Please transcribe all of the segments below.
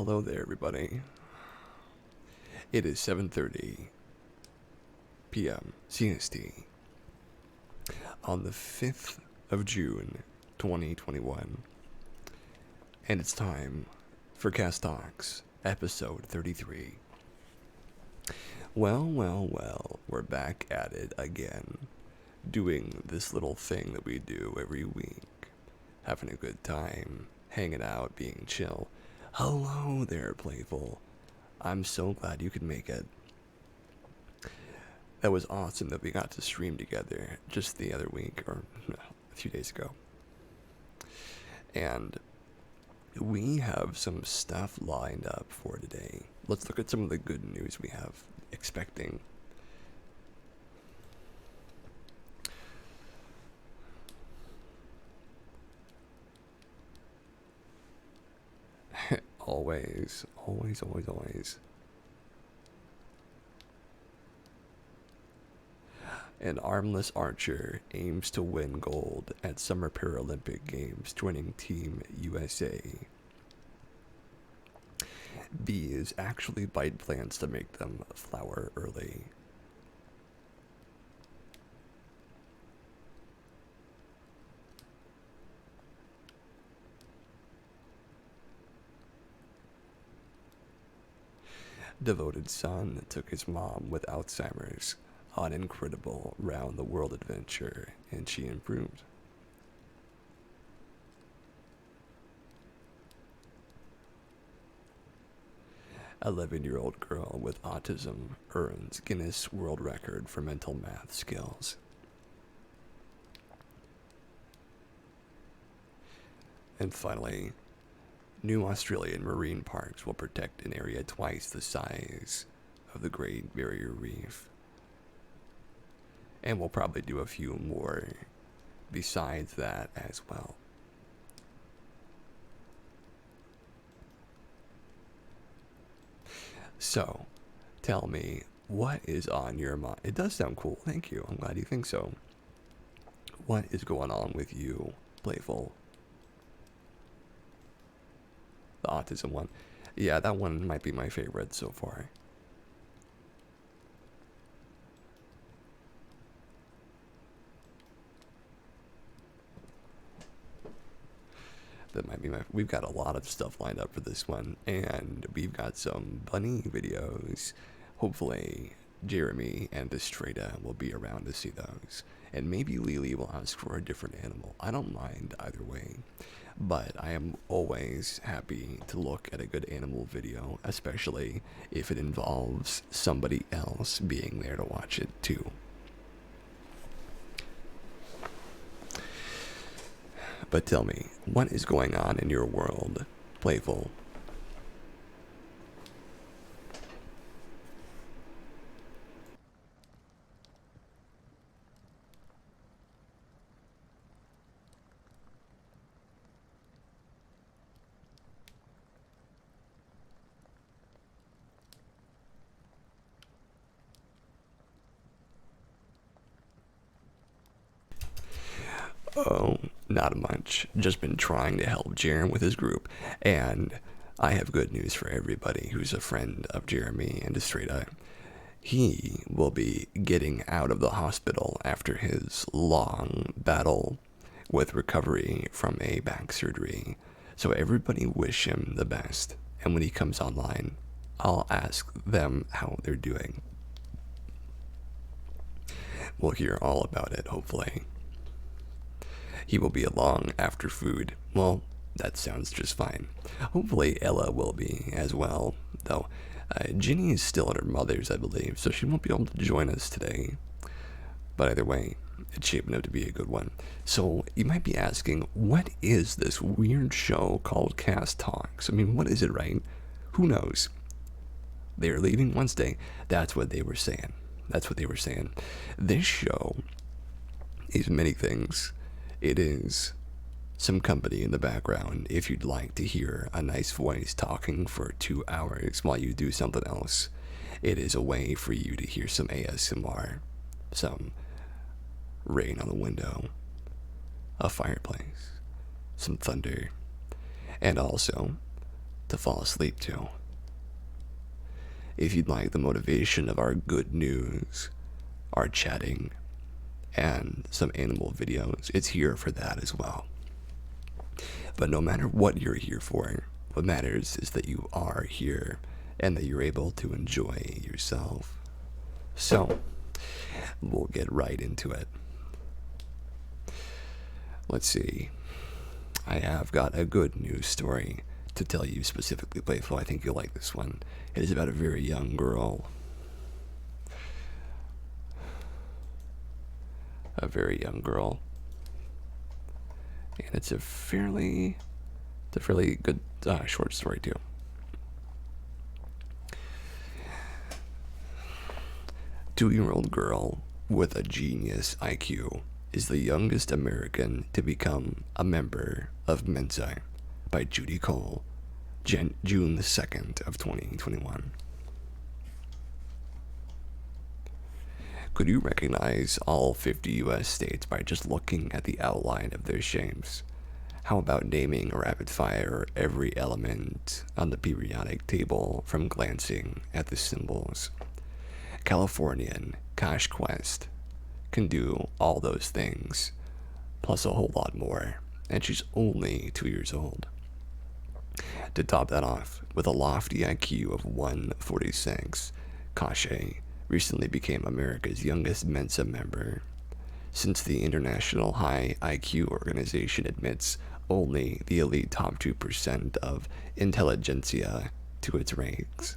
Hello there, everybody. It is 7:30 p.m. CST on the 5th of June, 2021, and it's time for Cast Talks, episode 33. Well, we're back at it again, doing this little thing that we do every week, having a good time, hanging out, being chill. Hello there, Playful. I'm so glad you could make it. That was awesome that we got to stream together just the other week, or no, a few days ago. And we have some stuff lined up for today. Let's look at some of the good news we have expecting. Always. An armless archer aims to win gold at Summer Paralympic Games, joining Team USA. Bees actually bite plants to make them flower early. Devoted son took his mom with Alzheimer's on an incredible round-the-world adventure, and she improved. A 11-year-old girl with autism earns Guinness World Record for mental math skills. And finally, new Australian marine parks will protect an area twice the size of the Great Barrier Reef. And we'll probably do a few more besides that as well. So, tell me, what is on your mind? It does sound cool, thank you. I'm glad you think so. What is going on with you, Playful? The autism one. Yeah, that one might be my favorite so far. That might be we've got a lot of stuff lined up for this one, and we've got some bunny videos. Hopefully Jeremy and Estrada will be around to see those, and maybe Lily will ask for a different animal. I don't mind either way, but I am always happy to look at a good animal video, especially if it involves somebody else being there to watch it too. But tell me, what is going on in your world, Playful? Oh, not much. Just been trying to help Jeremy with his group, and I have good news for everybody who's a friend of Jeremy and Estrada. He will be getting out of the hospital after his long battle with recovery from a back surgery. So everybody wish him the best, and when he comes online, I'll ask them how they're doing. We'll hear all about it, hopefully. He will be along after food. Well, that sounds just fine. Hopefully Ella will be as well, though Ginny is still at her mother's, I believe, so she won't be able to join us today. But either way, it's shaping up to be a good one. So you might be asking, what is this weird show called Cast Talks? I mean, what is it, right? Who knows? They are leaving Wednesday. That's what they were saying. This show is many things. It is some company in the background if you'd like to hear a nice voice talking for 2 hours while you do something else. It is a way for you to hear some ASMR, some rain on the window, a fireplace, some thunder, and also to fall asleep to. If you'd like the motivation of our good news, our chatting, and some animal videos, it's here for that as well. But no matter what you're here for, what matters is that you are here and that you're able to enjoy yourself. So, we'll get right into it. Let's see. I have got a good news story to tell you specifically, Playful. I think you'll like this one. It is about a very young girl. A very young girl. And it's a fairly good short story too. Two-year-old girl with a genius IQ is the youngest American to become a member of Mensa by Judy Cole, June the 2nd of 2021. Could you recognize all 50 U.S. states by just looking at the outline of their shapes? How about naming rapid fire every element on the periodic table from glancing at the symbols? Californian Cash Quest can do all those things, plus a whole lot more, and she's only 2 years old. To top that off, with a lofty IQ of 146, Kashe recently became America's youngest Mensa member. Since the International High IQ Organization admits only the elite top 2% of intelligentsia to its ranks.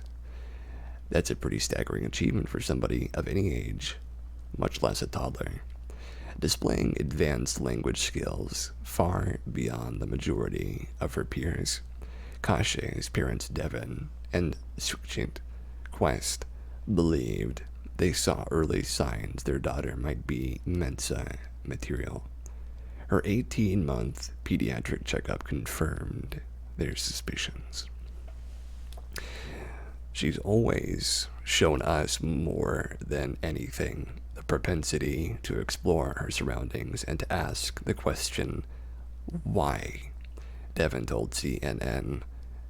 That's a pretty staggering achievement for somebody of any age, much less a toddler, displaying advanced language skills far beyond the majority of her peers. Kashe's parents, Devin and Sukhjit Quest, believed they saw early signs their daughter might be Mensa material. Her 18-month pediatric checkup confirmed their suspicions. She's always shown us more than anything the propensity to explore her surroundings and to ask the question, why? Devin told CNN,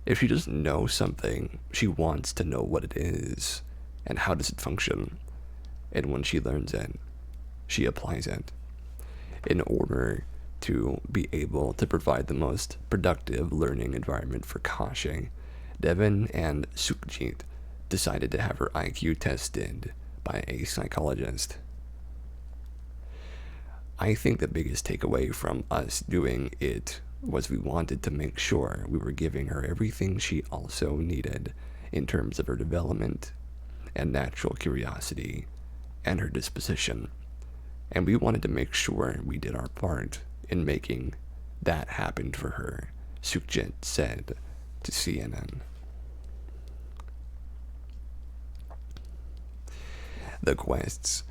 if she doesn't know something, she wants to know what it is and how does it function. And when she learns it, she applies it in order to be able to provide the most productive learning environment for Kashe. Devin and Sukhjit decided to have her IQ tested by a psychologist. I think the biggest takeaway from us doing it was we wanted to make sure we were giving her everything she also needed in terms of her development and natural curiosity and her disposition. And we wanted to make sure we did our part in making that happen for her, Sukhjit said to CNN. The Quests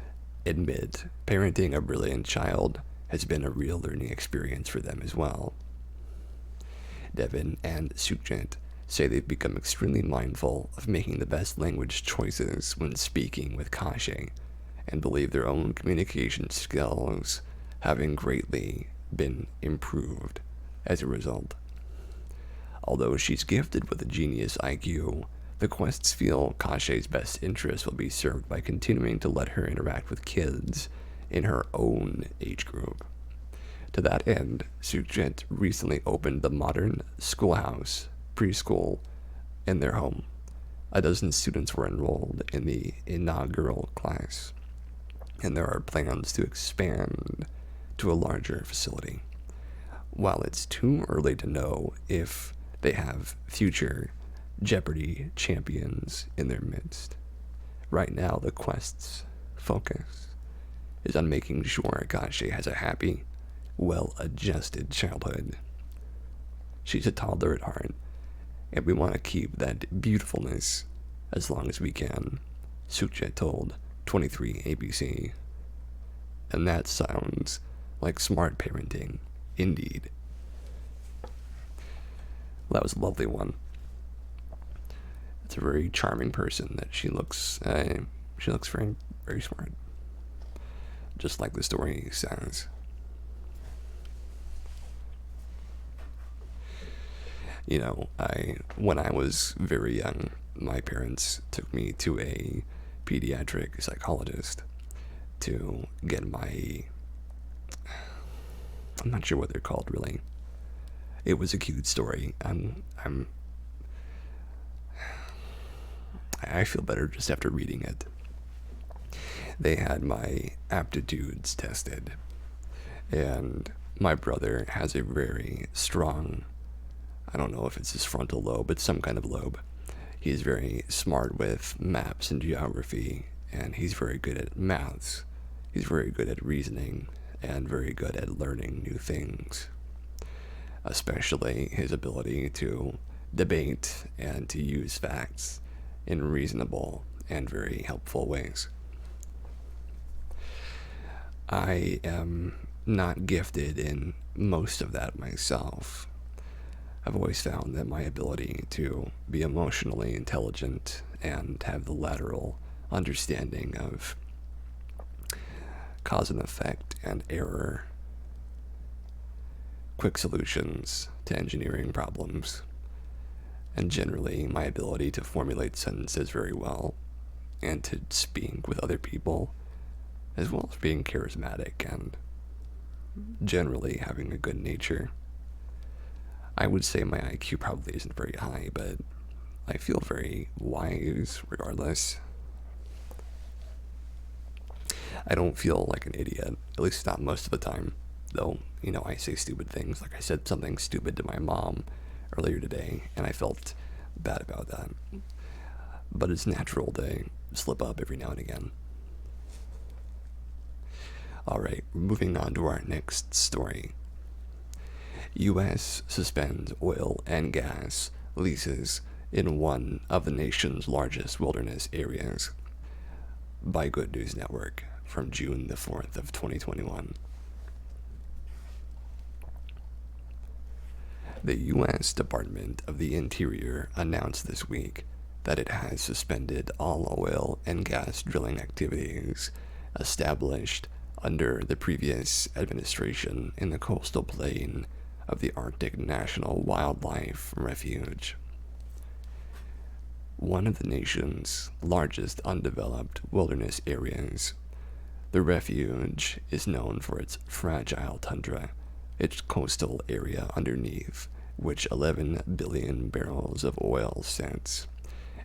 admit parenting a brilliant child has been a real learning experience for them as well. Devin and Sukhjit say they've become extremely mindful of making the best language choices when speaking with Kashe, and believe their own communication skills having greatly been improved as a result. Although she's gifted with a genius IQ, the Quests feel Kashe's best interest will be served by continuing to let her interact with kids in her own age group. To that end, Sukhjit recently opened the Modern Schoolhouse preschool in their home. A dozen students were enrolled in the inaugural class, and there are plans to expand to a larger facility. While it's too early to know if they have future Jeopardy champions in their midst, right now the Quest's focus is on making sure Kashe has a happy, well-adjusted childhood. She's a toddler at heart, and we want to keep that beautifulness as long as we can, Sukhjit told 23 ABC. And that sounds like smart parenting, indeed. Well, that was a lovely one. It's a very charming person that she looks very, very smart. Just like the story says. When I was very young, my parents took me to a pediatric psychologist to get I'm not sure what they're called really. It was a cute story. I feel better just after reading it. They had my aptitudes tested, and my brother has a very strong, I don't know if it's his frontal lobe, it's some kind of lobe. He's very smart with maps and geography, and he's very good at maths. He's very good at reasoning, and very good at learning new things, especially his ability to debate and to use facts in reasonable and very helpful ways. I am not gifted in most of that myself. I've always found that my ability to be emotionally intelligent and have the lateral understanding of cause and effect and error, quick solutions to engineering problems, and generally my ability to formulate sentences very well and to speak with other people, as well as being charismatic and generally having a good nature. I would say my IQ probably isn't very high, but I feel very wise regardless. I don't feel like an idiot, at least not most of the time. Though, I say stupid things. Like I said something stupid to my mom earlier today, and I felt bad about that. But it's natural to slip up every now and again. Alright, moving on to our next story. U.S. suspends oil and gas leases in one of the nation's largest wilderness areas, by Good News Network, from June the 4th of 2021. The U.S. Department of the Interior announced this week that it has suspended all oil and gas drilling activities established under the previous administration in the coastal plain of the Arctic National Wildlife Refuge. One of the nation's largest undeveloped wilderness areas, the refuge is known for its fragile tundra, its coastal area underneath which 11 billion barrels of oil sits,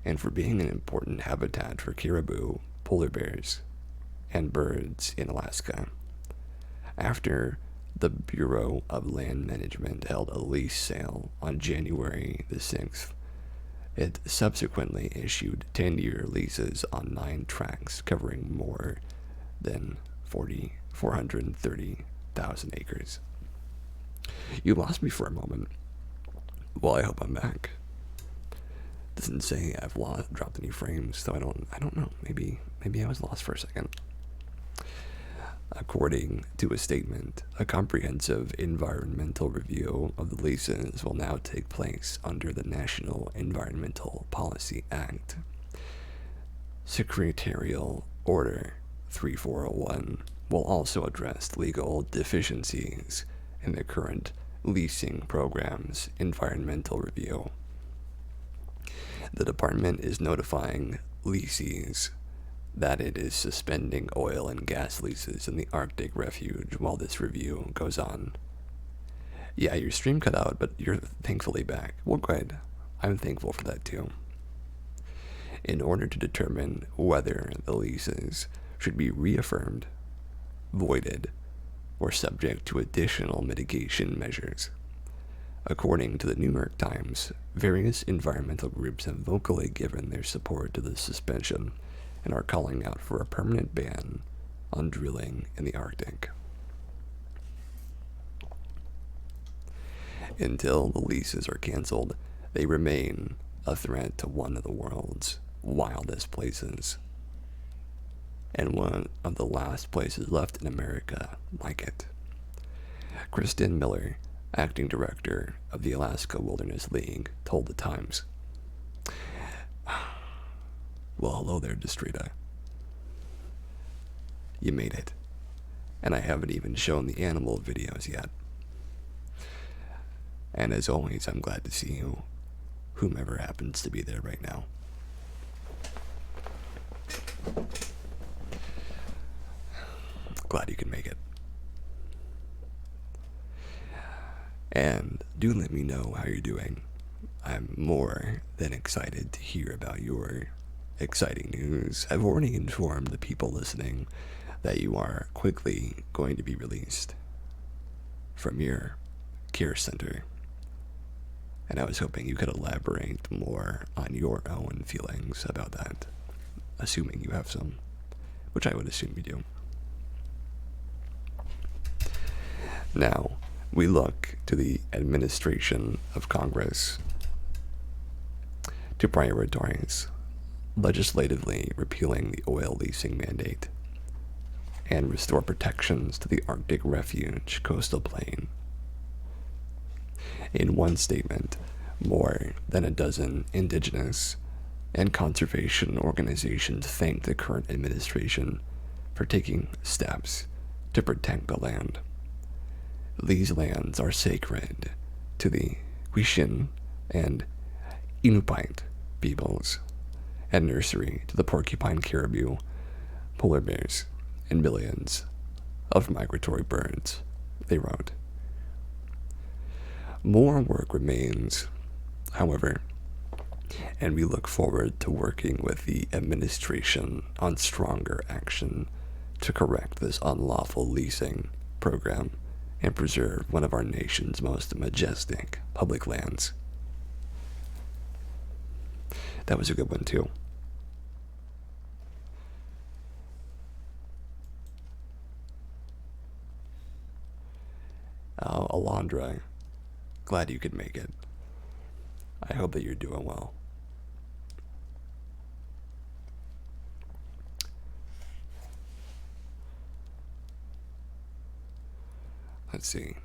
and for being an important habitat for caribou, polar bears, and birds in Alaska. After the Bureau of Land Management held a lease sale on January the 6th, it subsequently issued 10-year leases on 9 tracts covering more than 430,000 acres. You lost me for a moment. Well, I hope I'm back. Doesn't say I've dropped any frames, so I don't know. Maybe I was lost for a second. According to a statement, a comprehensive environmental review of the leases will now take place under the National Environmental Policy Act. Secretarial Order 3401 will also address legal deficiencies in the current leasing program's environmental review. The department is notifying lessees that it is suspending oil and gas leases in the Arctic refuge while this review goes on. Yeah, your stream cut out, but you're thankfully back. Well, good. I'm thankful for that too. In order to determine whether the leases should be reaffirmed, voided, or subject to additional mitigation measures. According to the New York Times, various environmental groups have vocally given their support to the suspension and are calling out for a permanent ban on drilling in the Arctic. Until the leases are canceled, they remain a threat to one of the world's wildest places, and one of the last places left in America like it. Kristen Miller, acting director of the Alaska Wilderness League, told the Times, "Well, hello there, Destrita. You made it. And I haven't even shown the animal videos yet. And as always, I'm glad to see you, whomever happens to be there right now. Glad you can make it. And do let me know how you're doing. I'm more than excited to hear about your exciting news. I've already informed the people listening that you are quickly going to be released from your care center. And I was hoping you could elaborate more on your own feelings about that, assuming you have some, which I would assume you do. Now, we look to the administration of Congress to prioritize legislatively repealing the oil leasing mandate and restore protections to the Arctic Refuge coastal plain. In one statement, more than a dozen indigenous and conservation organizations thanked the current administration for taking steps to protect the land. These lands are sacred to the Wishin and Inupiat peoples, and nursery to the porcupine caribou, polar bears, and millions of migratory birds, they wrote. More work remains, however, and we look forward to working with the administration on stronger action to correct this unlawful leasing program and preserve one of our nation's most majestic public lands. That was a good one, too. Alondra, glad you could make it. I hope that you're doing well. Let's see.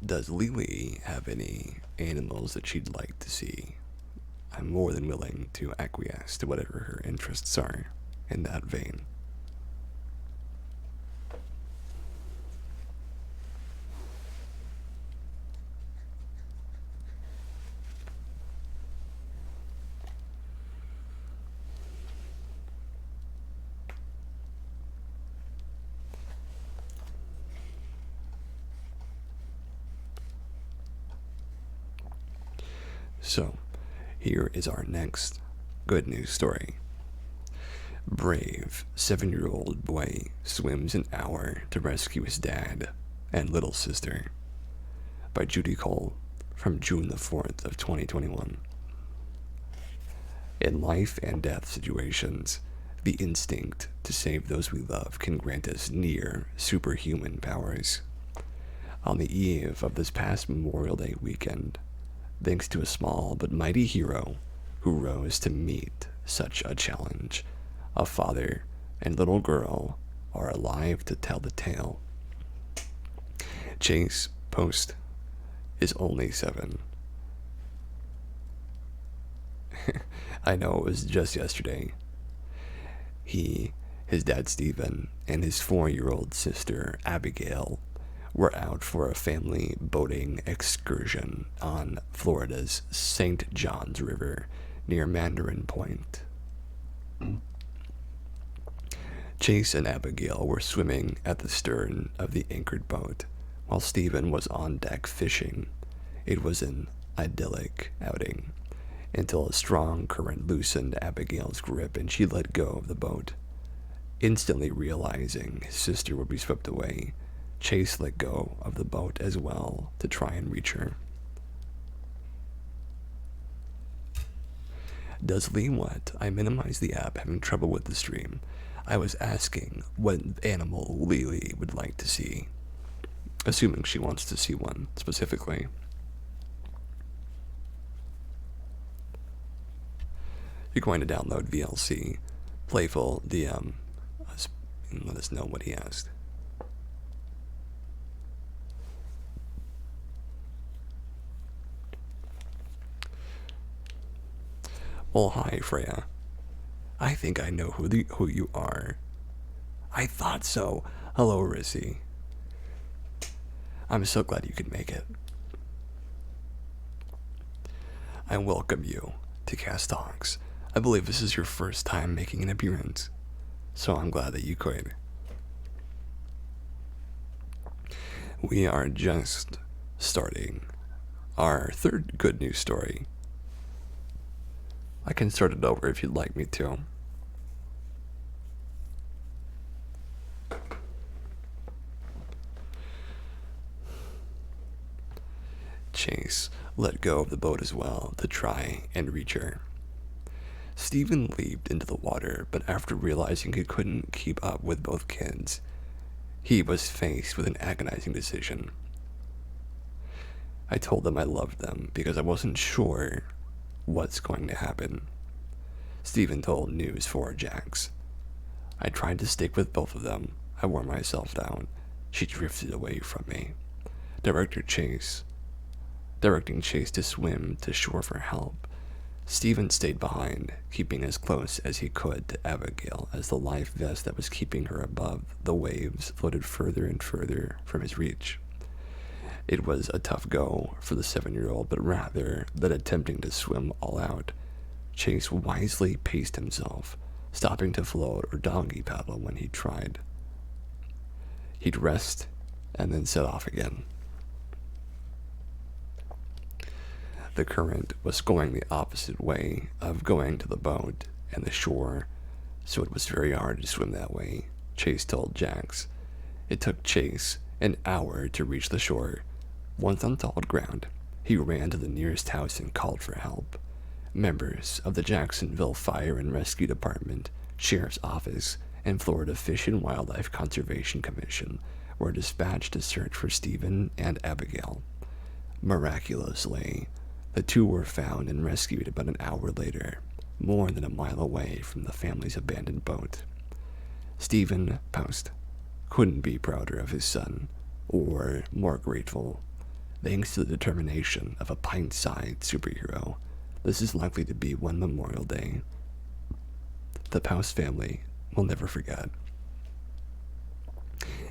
Does Lily have any animals that she'd like to see? I'm more than willing to acquiesce to whatever her interests are in that vein. So, here is our next good news story. Brave 7-year-old boy swims an hour to rescue his dad and little sister, by Judy Cole, from June the 4th of 2021. In life and death situations, the instinct to save those we love can grant us near superhuman powers. On the eve of this past Memorial Day weekend, thanks to a small but mighty hero who rose to meet such a challenge, a father and little girl are alive to tell the tale. Chase Post is only 7. I know, it was just yesterday. His dad Stephen, and his 4-year-old sister Abigail were out for a family boating excursion on Florida's St. Johns River near Mandarin Point. Chase and Abigail were swimming at the stern of the anchored boat, while Stephen was on deck fishing. It was an idyllic outing, until a strong current loosened Abigail's grip and she let go of the boat. Instantly realizing his sister would be swept away, Chase let go of the boat as well to try and reach her. Does Lee what? I minimized the app, having trouble with the stream. I was asking what animal Lily would like to see, assuming she wants to see one specifically. You're going to download VLC, Playful DM, and let us know what he asked. Well, hi, Freya. I think I know who you are. I thought so. Hello, Rissy. I'm so glad you could make it. I welcome you to Cast Talks. I believe this is your first time making an appearance, so I'm glad that you could. We are just starting our third good news story. I can start it over if you'd like me to. Chase let go of the boat as well to try and reach her. Stephen leaped into the water, but after realizing he couldn't keep up with both kids, he was faced with an agonizing decision. I told them I loved them because I wasn't sure what's going to happen. Stephen told News 4 Jax. I tried to stick with both of them. I wore myself down. She drifted away from me. Directing Chase to swim to shore for help. Stephen stayed behind, keeping as close as he could to Abigail as the life vest that was keeping her above the waves floated further and further from his reach. It was a tough go for the 7-year-old, but rather than attempting to swim all out, Chase wisely paced himself, stopping to float or doggy paddle when he tried. He'd rest and then set off again. The current was going the opposite way of going to the boat and the shore, so it was very hard to swim that way, Chase told Jax. It took Chase an hour to reach the shore. Once on solid ground, he ran to the nearest house and called for help. Members of the Jacksonville Fire and Rescue Department, Sheriff's Office, and Florida Fish and Wildlife Conservation Commission were dispatched to search for Stephen and Abigail. Miraculously, the two were found and rescued about an hour later, more than a mile away from the family's abandoned boat. Stephen Post couldn't be prouder of his son, or more grateful. Thanks to the determination of a pint-sized superhero, this is likely to be one Memorial Day the Post family will never forget.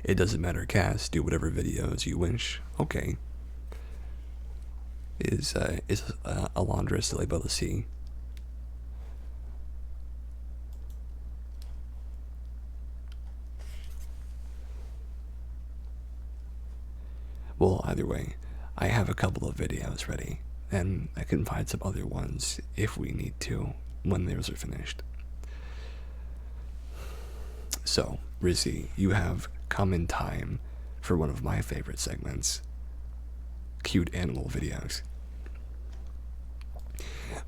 It doesn't matter, Cass, do whatever videos you wish. Okay. Is Alondra still able to see? Well, either way, I have a couple of videos ready, and I can find some other ones if we need to when those are finished. So, Rizzy, you have come in time for one of my favorite segments. Cute animal videos.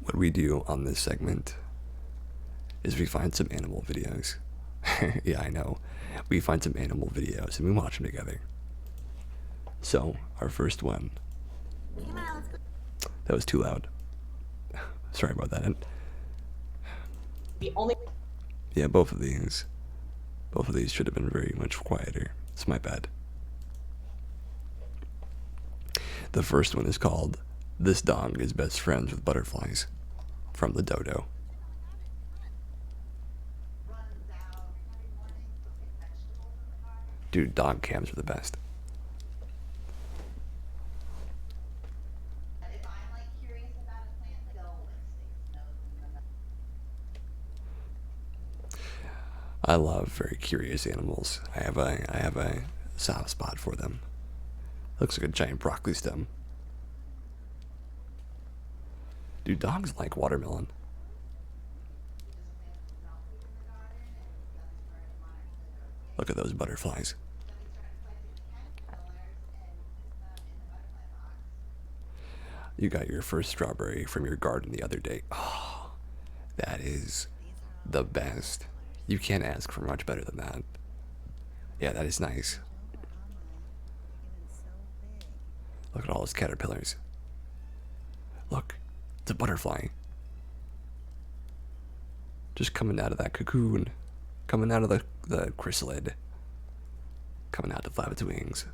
What we do on this segment is we find some animal videos. Yeah, I know. We find some animal videos and we watch them together. So, our first one. That was too loud. Sorry about that. Yeah, both of these should have been very much quieter. It's my bad. The first one is called This Dog is Best Friends with Butterflies, from the Dodo. Dude, dog cams are the best. I love very curious animals. I have a soft spot for them. Looks like a giant broccoli stem. Do dogs like watermelon? Look at those butterflies. You got your first strawberry from your garden the other day. Oh, that is the best. You can't ask for much better than that. Yeah, that is nice. Look at all those caterpillars. Look, it's a butterfly. Just coming out of that cocoon. Coming out of the chrysalid. Coming out to flap its wings.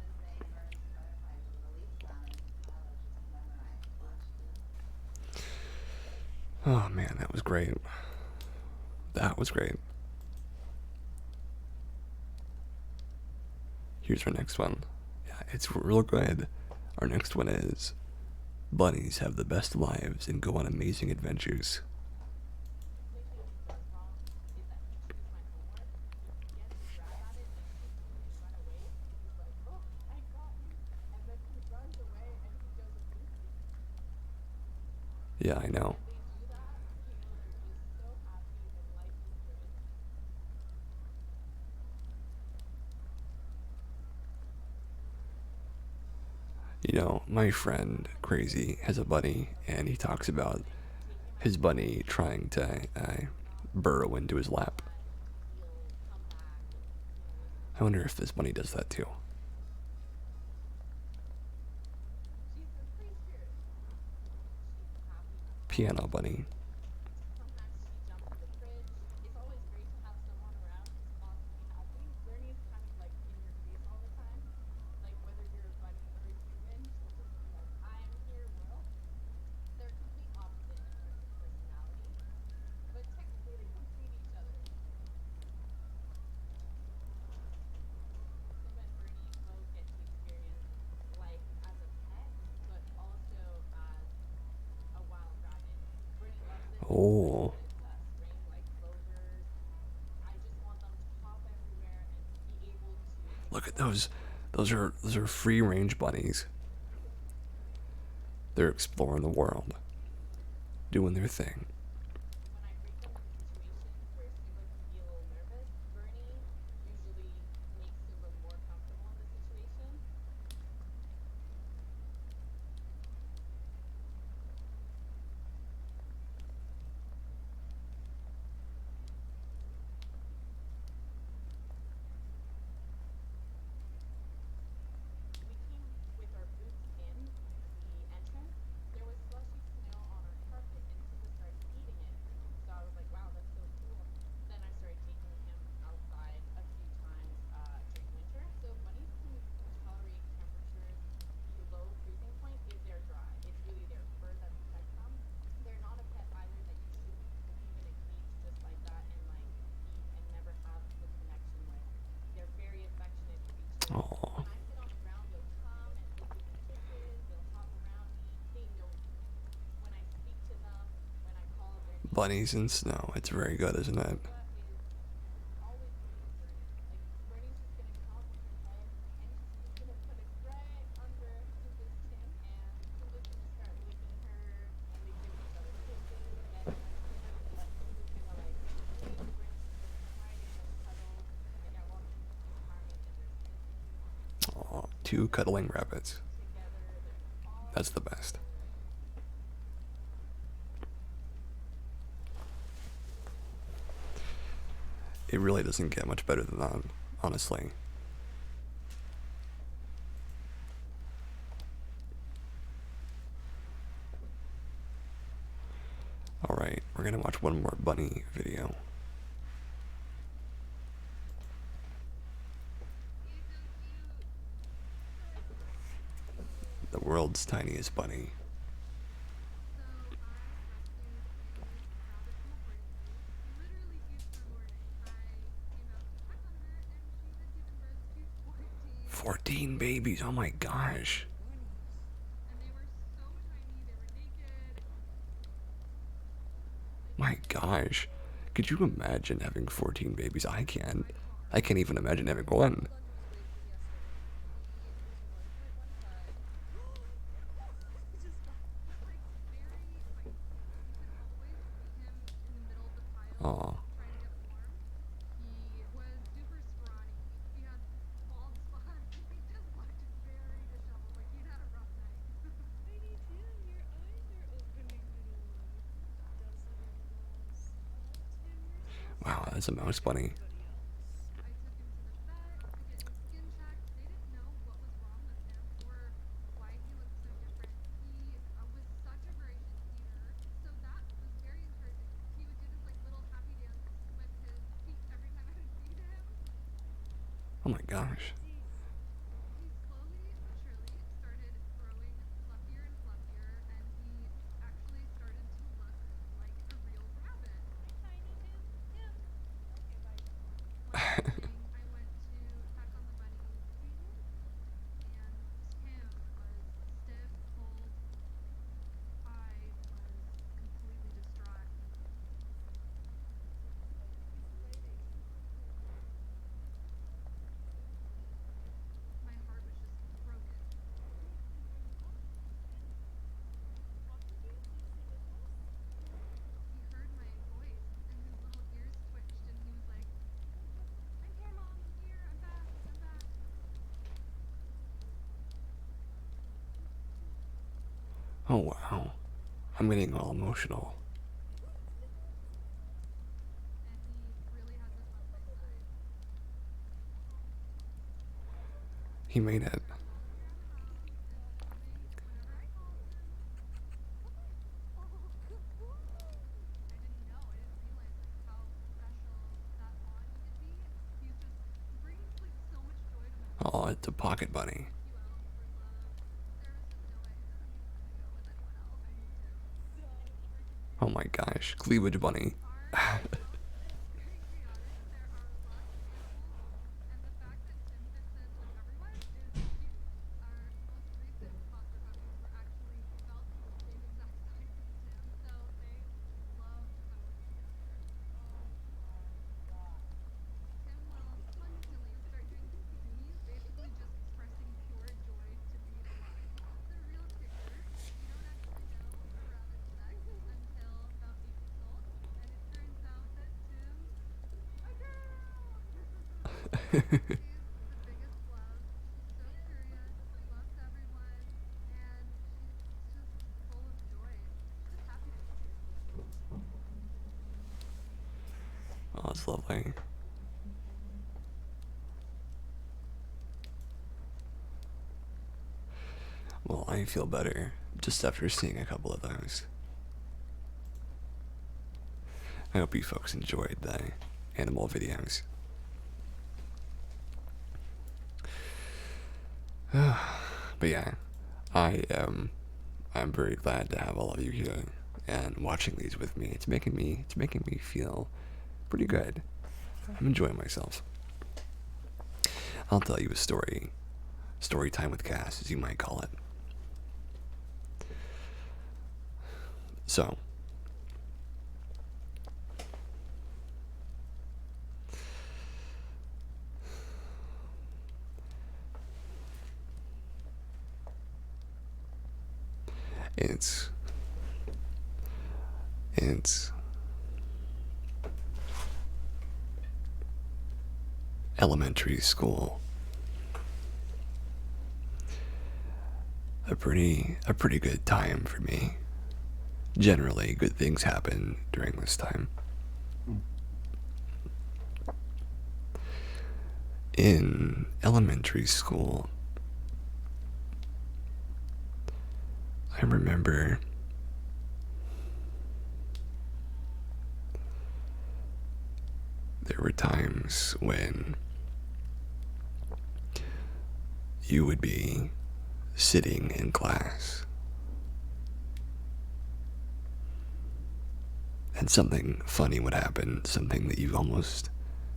Oh man, that was great. That was great. Here's our next one. Yeah, It's real good. Our next one is bunnies have the best lives and go on amazing adventures. Yeah, I know. You know, my friend Crazy has a bunny, and he talks about his bunny trying to burrow into his lap. I wonder if this bunny does that too. Piano bunny. Oh, look at those. Those are free range bunnies. They're exploring the world, doing their thing. Oh, bunnies in snow. It's very good, isn't it? Oh, two cuddling rabbits. That's the best. It really doesn't get much better than that, honestly. Alright, we're gonna watch one more bunny video. The world's tiniest bunny. So I rescued a 14 babies, oh my gosh. and they were so tiny. They were naked. My gosh. Could you imagine having 14 babies? I can't. My I car. can't even imagine having one. Son was with me yesterday. He was one foot, one head. He just fell. But like very tiny. You could always see him in the middle of the pile Aw. trying to get warm. He was super scrawny. He had bald spots. He just looked very disheveled. Like he'd had a rough night. Tiny Tim, your eyes are opening, little one. Those little nose. Oh, Tim, you're so Wow, that's a sweet. mouse Where's bunny. everybody else? I took him to the vet to get his skin checked. They didn't know what was wrong with him or why he looked so different. He was such a voracious eater, so that was very encouraging. He would do this like little happy dance with his feet every time I would feed him. Oh my gosh. Jeez. He slowly but surely started growing fluffier and fluffier, and he actually started to look like a real rabbit. Hi, Tiny Tim. Tim. Okay, bye. One evening, I went to check on the bunnies, Mhm. and Oh wow. I'm getting all emotional. and he really hasn't left my side. He made He's it. been rolling around the house and sleeping whenever I called him. Oh, good boy. I didn't know. I didn't realize like how special that bond could be. He brings like so much joy to my life. Oh, it's a pocket bunny. Seek you out for love. There was just no way that he was gonna go with anyone else. I need Tim so freaking Oh bad. my gosh, cleavage bunny. Our house is very chaotic. There are lots of animals, and the fact that Tim fits in with everyone is huge. Our most recent foster puppies were actually about the same exact size as Tim, so they love cuddling together. Oh my god. Tim will constantly start doing this to me, basically just expressing pure joy to be alive. He's a real kicker. We don't actually know a rabbit's sex until about 8 weeks old, and it turns out that Tim's a girl. She's the biggest love. She's so curious, loves everyone, and she's just full of joy. She's just happy to be here. Oh, it's lovely. Well, I feel better just after seeing a couple of those. I hope you folks enjoyed the animal videos. But yeah, I'm very glad to have all of you here and watching these with me. It's making me feel pretty good. I'm enjoying myself. I'll tell you a story time with Cass, as you might call it. So, it's elementary school. A pretty good time for me. Generally, good things happen during this time. In elementary school, I remember there were times when you would be sitting in class and something funny would happen, something that you almost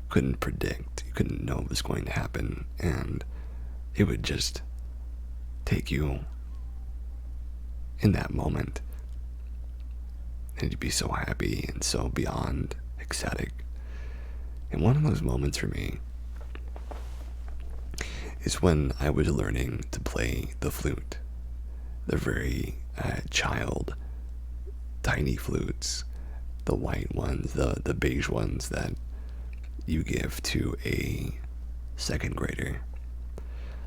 couldn't predict, you couldn't know was going to happen, and it would just take you in that moment. And you'd be so happy and so beyond ecstatic. And one of those moments for me is when I was learning to play the flute. The very child, tiny flutes, the white ones, the beige ones that you give to a second grader.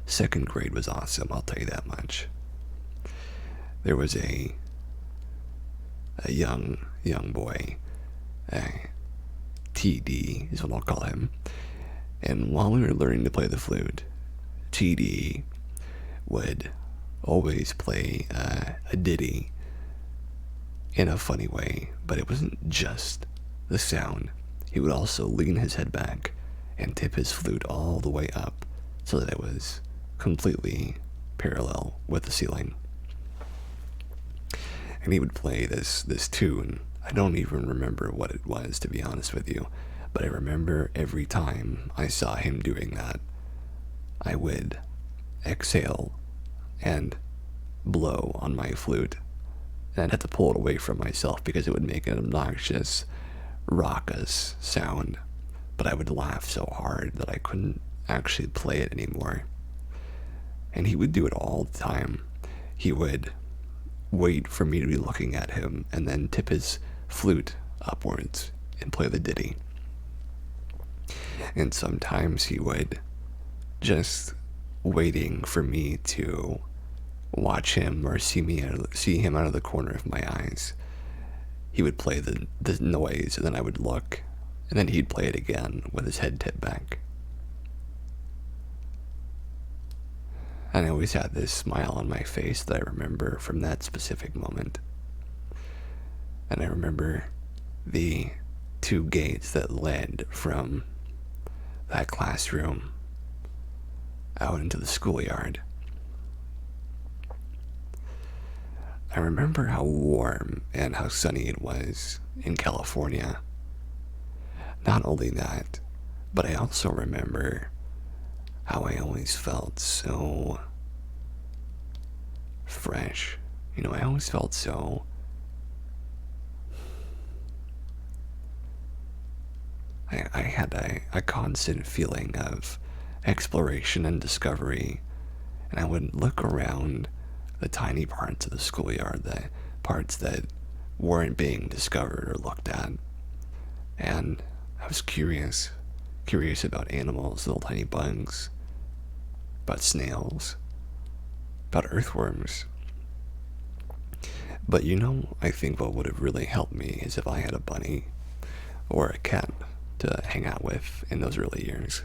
Second grade was awesome, I'll tell you that much. There was a young boy, TD is what I'll call him. And while we were learning to play the flute, TD would always play a ditty in a funny way, but it wasn't just the sound. He would also lean his head back and tip his flute all the way up so that it was completely parallel with the ceiling. And he would play this tune. I don't even remember what it was, to be honest with you, but I remember every time I saw him doing that, I would exhale and blow on my flute, and I'd have to pull it away from myself because it would make an obnoxious raucous sound, but I would laugh so hard that I couldn't actually play it anymore. And he would do it all the time. He would wait for me to be looking at him and then tip his flute upwards and play the ditty. And sometimes he would, just waiting for me to watch him or see him out of the corner of my eyes. He would play the noise, and then I would look, and then he'd play it again with his head tipped back. And I always had this smile on my face that I remember from that specific moment. And I remember the two gates that led from that classroom out into the schoolyard. I remember how warm and how sunny it was in California. Not only that, but I also remember how I always felt so fresh. You know, I always felt so I had a constant feeling of exploration and discovery, and I would look around the tiny parts of the schoolyard, the parts that weren't being discovered or looked at, and I was curious about animals, little tiny bugs, about snails, about earthworms. But you know, I think what would have really helped me is if I had a bunny or a cat to hang out with in those early years.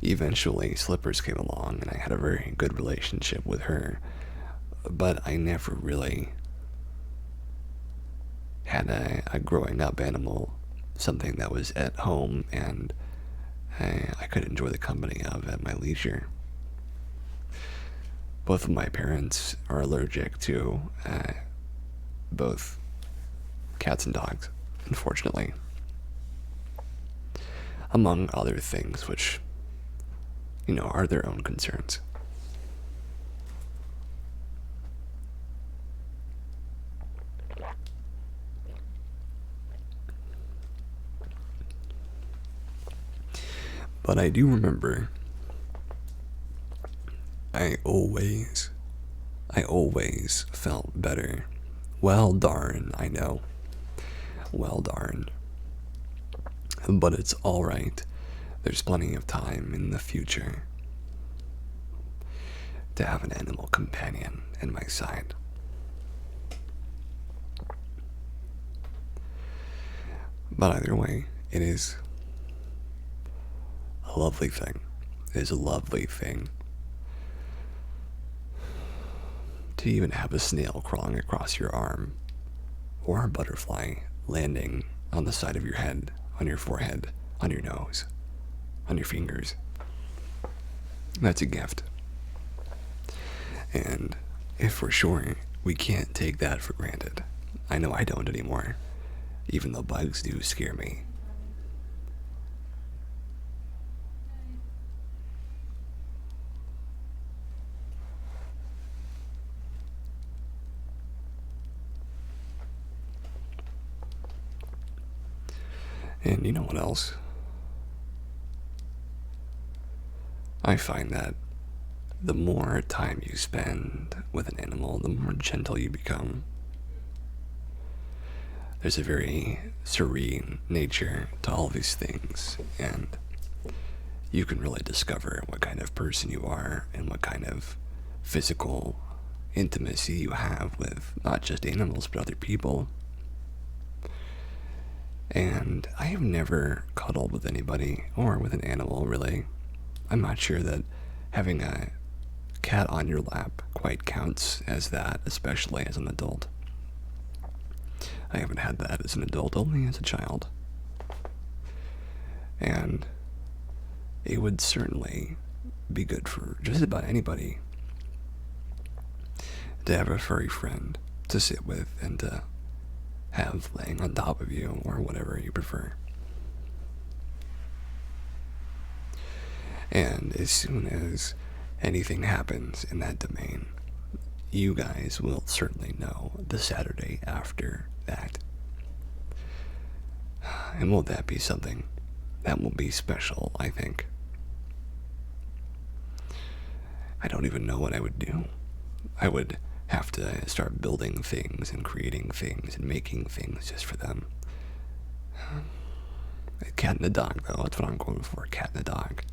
Eventually, Slippers came along, and I had a very good relationship with her, but I never really had a growing up animal, something that was at home and I could enjoy the company of at my leisure. Both of my parents are allergic to both cats and dogs, unfortunately. Among other things, which, you know, are their own concerns. But I do remember I always felt better. Well, darn, I know. Well, darn. But it's alright. There's plenty of time in the future to have an animal companion in my side. But either way, it is a lovely thing. It is a lovely thing to even have a snail crawling across your arm, or a butterfly landing on the side of your head, on your forehead, on your nose, on your fingers. That's a gift. And if for sure, we can't take that for granted. I know I don't anymore, even though bugs do scare me. And you know what else? I find that the more time you spend with an animal, the more gentle you become. There's a very serene nature to all these things, and you can really discover what kind of person you are and what kind of physical intimacy you have with not just animals but other people. And I have never cuddled with anybody or with an animal, really. I'm not sure that having a cat on your lap quite counts as that, especially as an adult. I haven't had that as an adult, only as a child. And it would certainly be good for just about anybody to have a furry friend to sit with and to have laying on top of you, or whatever you prefer. And as soon as anything happens in that domain, you guys will certainly know the Saturday after that. And won't that be something that will be special, I think. I don't even know what I would do. I would have to start building things and creating things and making things just for them. A cat and a dog, though. That's what I'm going for. A cat and a dog.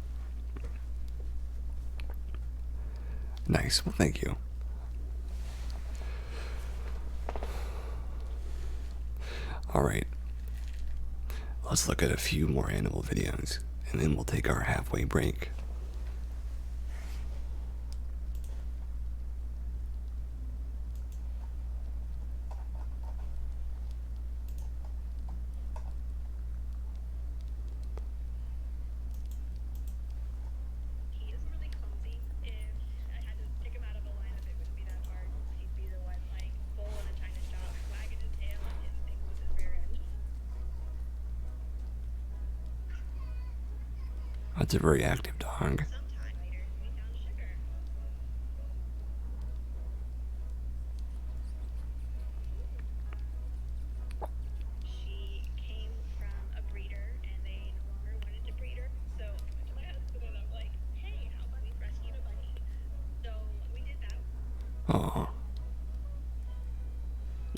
Nice. Well, thank you. Alright, let's look at a few more animal videos, and then we'll take our halfway break. He is really clumsy. If I had to pick him out of a lineup, it wouldn't be that hard. He'd be the one, like, bull in a china shop, wagging his tail and hitting things with his rear end. That's a very active dog. Sometime later, we found Sugar. She came from a breeder, and they no longer wanted to breed her. So I went to my husband, and I'm like, hey, how about we rescue a bunny? So we did that. Aw.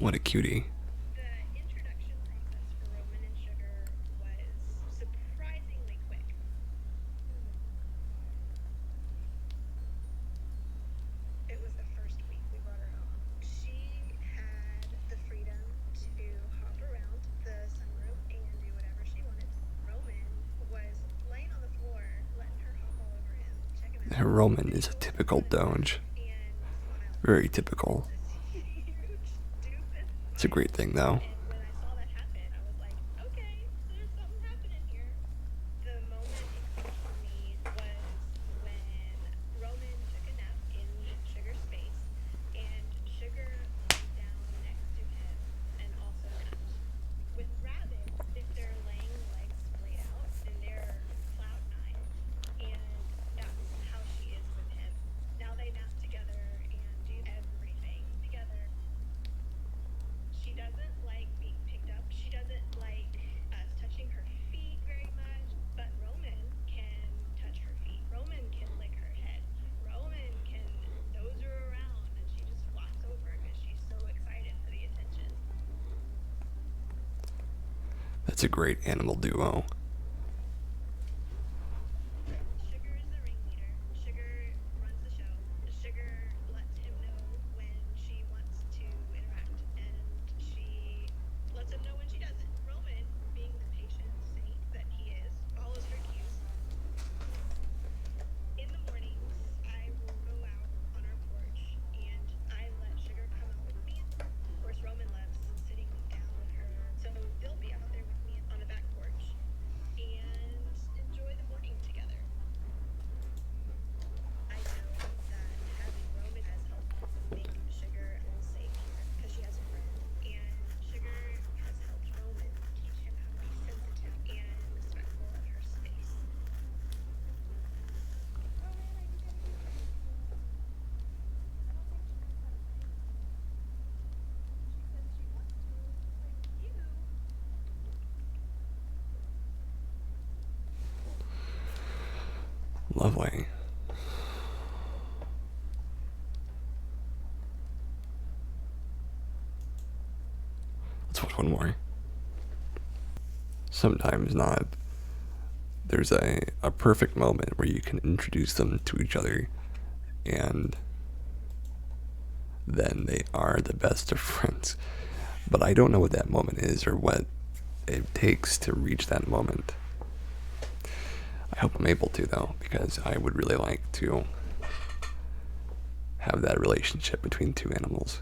What a cutie. The introduction process for Roman and Sugar was surprisingly quick. It was the first week we brought her home. She had the freedom to hop around the sunroom and do whatever she wanted. Roman was laying on the floor, letting her hop all over him, checking him out, Roman is a typical Doge. and smiling. Very typical. This huge, stupid It's a great thing, though. And when I saw that happen, I was like, okay, there's something happening here. The moment it clicked for me was when Roman took a nap in Sugar's space, and Sugar laid down next to him and also napped. With rabbits, if they're laying legs splayed out, then they're cloud nine, and that's how she is with him. Now they nap together and do everything together. She doesn't like being picked up. She doesn't like us touching her feet very much. But Roman can touch her feet. Roman can lick her head. Roman can nose her around, and she just flops over because she's so excited for the attention. That's a great animal duo. Sugar is the ringleader. Sugar runs the show. Sugar lets him know when she wants to interact, and she lets him know when she doesn't. Roman, being the patient saint that he is, follows her cues. In the mornings, I will go out on our porch, and I let Sugar come out with me. Of course, Roman loves sitting down with her, so they'll be out there with me on the back porch and enjoy the morning together. I know that having Roman has helped make Sugar feel safe here because she has a friend, and Sugar has helped Roman teach him how to be sensitive and respectful of her space. Lovely. Let's watch one more. Sometimes not. There's a perfect moment where you can introduce them to each other, and then they are the best of friends. But I don't know what that moment is or what it takes to reach that moment. I hope I'm able to, though, because I would really like to have that relationship between two animals.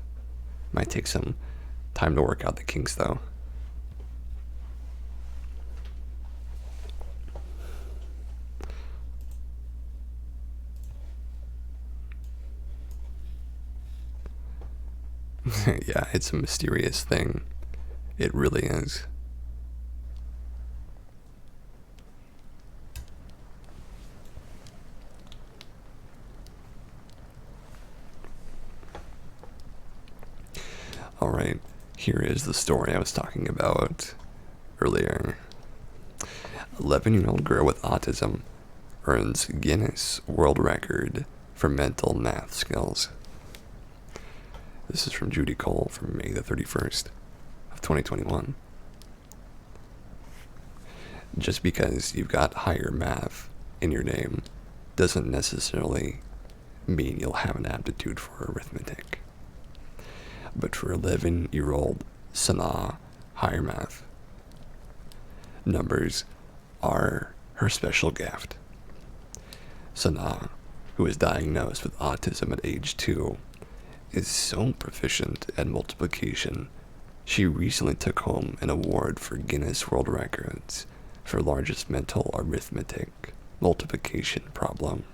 Might take some time to work out the kinks, though. Yeah, it's a mysterious thing. It really is. Alright, here is the story I was talking about earlier. 11-year-old girl with autism earns Guinness World Record for mental math skills. This is from Judy Cole from May the 31st of 2021. Just because you've got higher math in your name doesn't necessarily mean you'll have an aptitude for arithmetic. But for 11-year-old Sanaa higher math. Numbers are her special gift. Sana, who was diagnosed with autism at age 2, is so proficient at multiplication, she recently took home an award for Guinness World Records for largest mental arithmetic multiplication problem.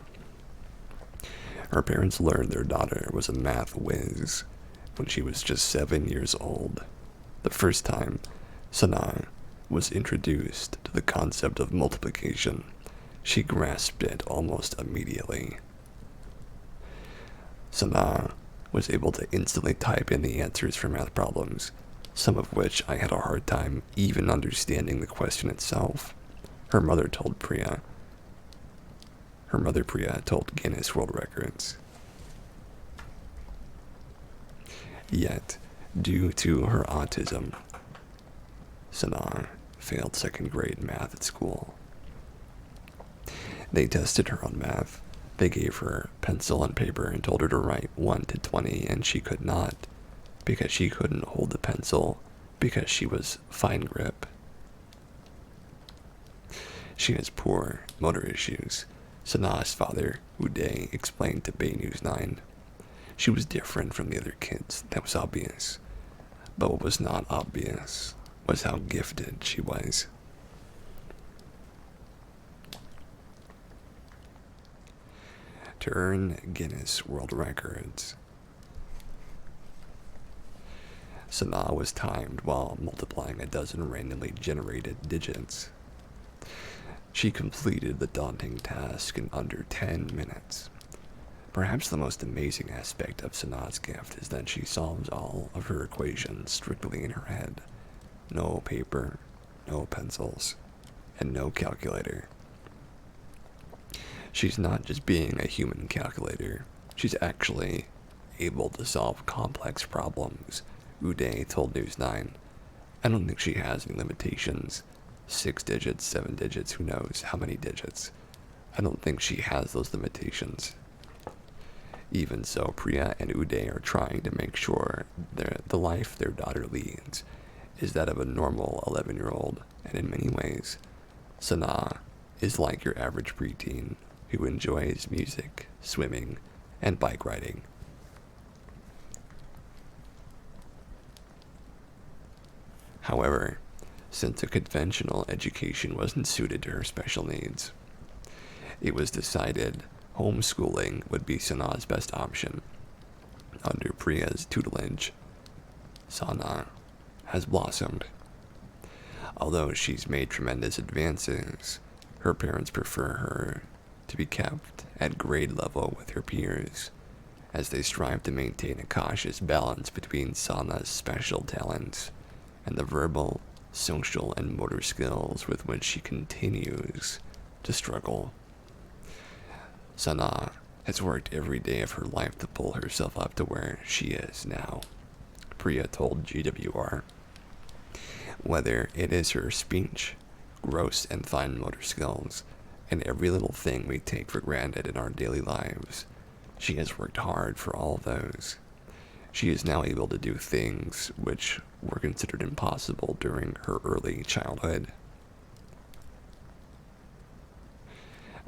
Her parents learned their daughter was a math whiz when she was just 7 years old, the first time Sana was introduced to the concept of multiplication. She grasped it almost immediately. Sana was able to instantly type in the answers for math problems, some of which I had a hard time even understanding the question itself. Her mother Priya told Guinness World Records. Yet, due to her autism, Sana failed second grade math at school. They tested her on math. They gave her pencil and paper and told her to write 1 to 20, and she could not, because she couldn't hold the pencil because she was fine grip. She has poor motor issues. Sana's father, Uday, explained to Bay News 9. She was different from the other kids, that was obvious. But what was not obvious was how gifted she was. To earn Guinness World Records, Sana was timed while multiplying a dozen randomly generated digits. She completed the daunting task in under 10 minutes. Perhaps the most amazing aspect of Sana's gift is that she solves all of her equations strictly in her head. No paper, no pencils, and no calculator. She's not just being a human calculator, she's actually able to solve complex problems, Uday told News 9. I don't think she has any limitations. 6 digits, 7 digits, who knows how many digits. I don't think she has those limitations. Even so, Priya and Uday are trying to make sure the life their daughter leads is that of a normal 11-year-old, and in many ways, Sana is like your average preteen who enjoys music, swimming, and bike riding. However, since a conventional education wasn't suited to her special needs, it was decided homeschooling would be Sana's best option. Under Priya's tutelage, Sana has blossomed. Although she's made tremendous advances, her parents prefer her to be kept at grade level with her peers, as they strive to maintain a cautious balance between Sana's special talents and the verbal, social, and motor skills with which she continues to struggle. Sana has worked every day of her life to pull herself up to where she is now, Priya told GWR. Whether it is her speech, gross and fine motor skills, and every little thing we take for granted in our daily lives, she has worked hard for all of those. She is now able to do things which were considered impossible during her early childhood.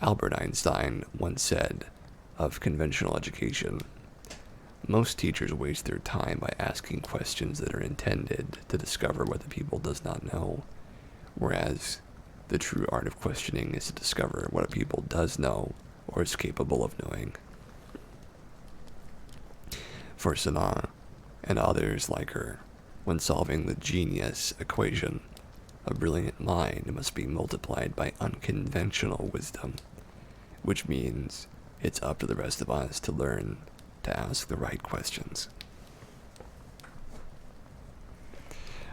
Albert Einstein once said of conventional education, most teachers waste their time by asking questions that are intended to discover what the pupil does not know, whereas the true art of questioning is to discover what a pupil does know or is capable of knowing. For Sana and others like her, when solving the genius equation, a brilliant mind must be multiplied by unconventional wisdom, which means it's up to the rest of us to learn to ask the right questions.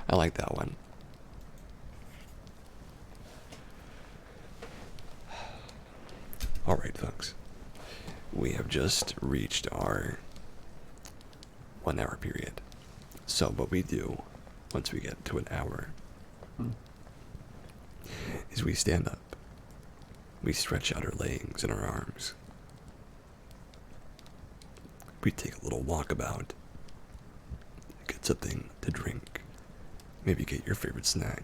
I like that one. Alright, folks. We have just reached our 1 hour period. So what we do once we get to an hour is we stand up. We stretch out our legs and our arms. We take a little walkabout, get something to drink, Maybe get your favorite snack.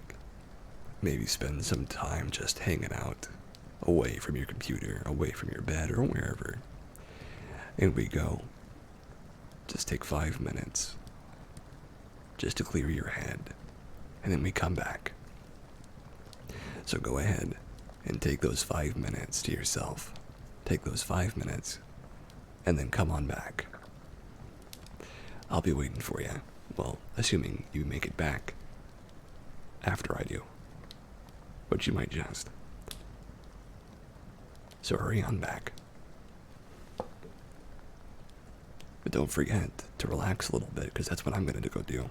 Maybe spend some time just hanging out, away from your computer, away from your bed, or wherever. And we go. Just take 5 minutes, just to clear your head, and then we come back. So go ahead and take those 5 minutes to yourself. Take those 5 minutes, and then come on back. I'll be waiting for you. Well, assuming you make it back after I do. But you might just. So hurry on back. But don't forget to relax a little bit, because that's what I'm going to go do.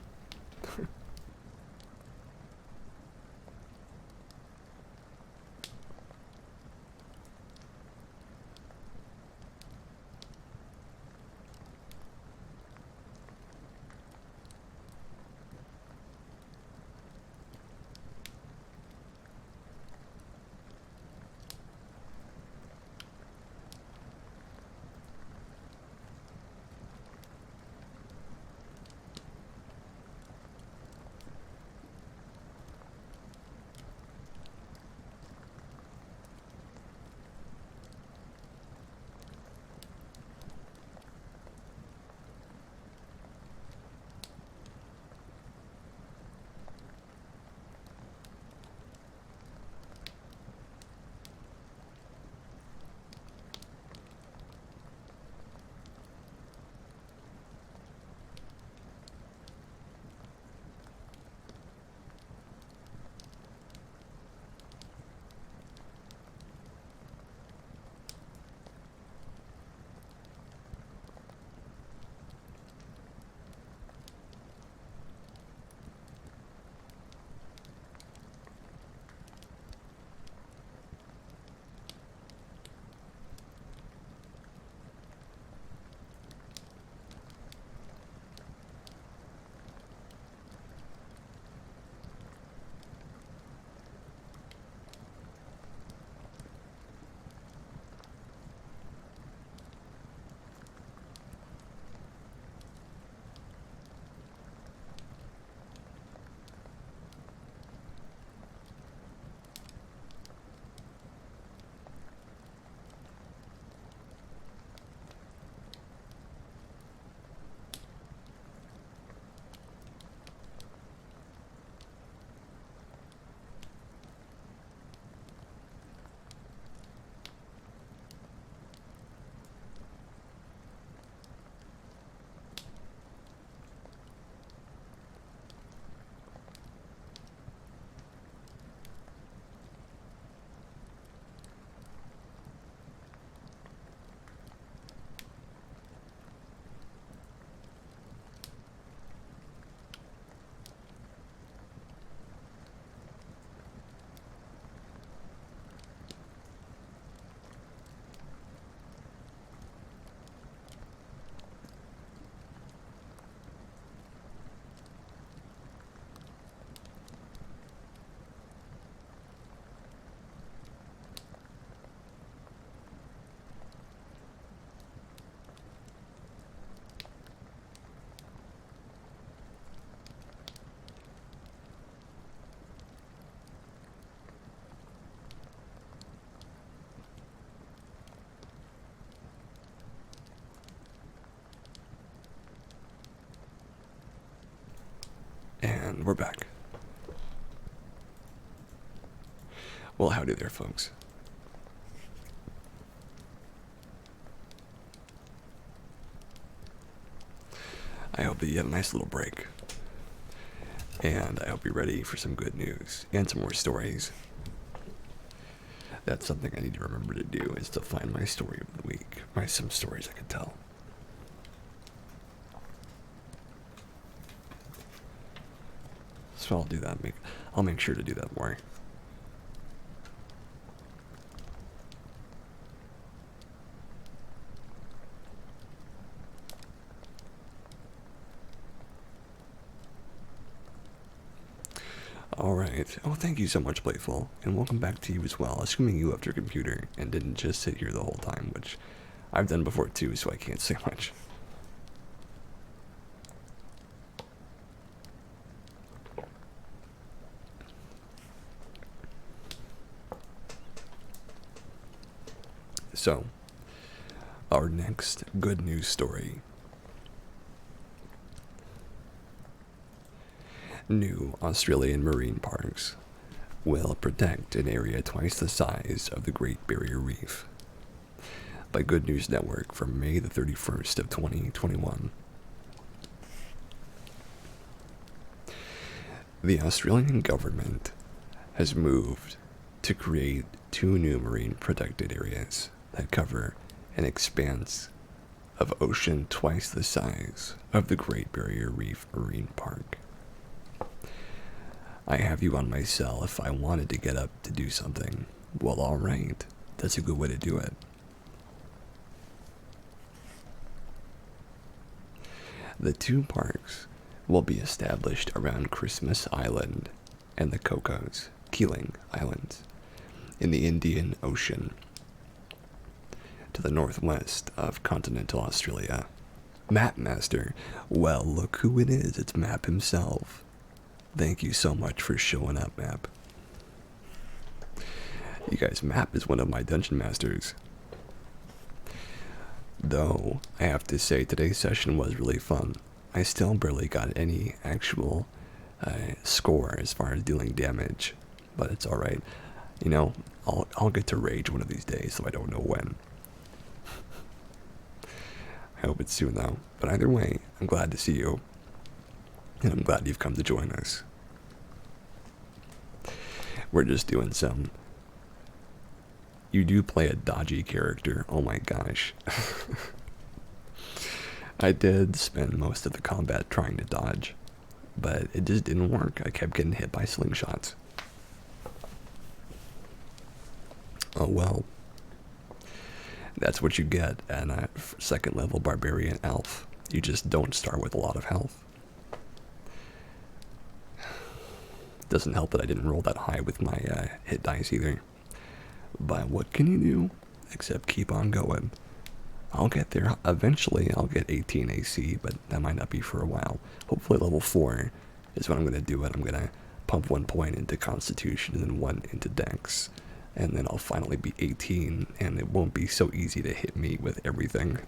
And we're back. Well, howdy there, folks. I hope that you had a nice little break. And I hope you're ready for some good news and some more stories. That's something I need to remember to do, is to find my story of the week. Some stories I could tell. So I'll do that. I'll make sure to do that more. Alright. Oh, thank you so much, Playful. And welcome back to you as well, assuming you left your computer and didn't just sit here the whole time, which I've done before too, so I can't say much. So, our next good news story. New Australian marine parks will protect an area twice the size of the Great Barrier Reef. By Good News Network from May the 31st of 2021. The Australian government has moved to create 2 new marine protected areas that cover an expanse of ocean twice the size of the Great Barrier Reef Marine Park. I have you on my cell if I wanted to get up to do something. Well, alright, that's a good way to do it. The 2 parks will be established around Christmas Island and the Cocos, Keeling Islands, in the Indian Ocean, to the northwest of continental Australia. Map Master, well, look who it is, it's Map himself. Thank you so much for showing up, Map. You guys, Map is one of my dungeon masters. Though, I have to say, today's session was really fun. I still barely got any actual score as far as dealing damage, but it's alright. You know, I'll get to rage one of these days, so I don't know when. I hope it's soon, though. But either way, I'm glad to see you, and I'm glad you've come to join us. We're just doing some... You do play a dodgy character, oh my gosh. I did spend most of the combat trying to dodge, but it just didn't work. I kept getting hit by slingshots. Oh well. That's what you get at a 2nd level barbarian elf. You just don't start with a lot of health. Doesn't help that I didn't roll that high with my hit dice either. But what can you do except keep on going? I'll get there. Eventually, I'll get 18 AC, but that might not be for a while. Hopefully level 4 is when I'm going to do it. I'm going to pump 1 point into Constitution and then 1 into Dex. And then I'll finally be 18, and it won't be so easy to hit me with everything.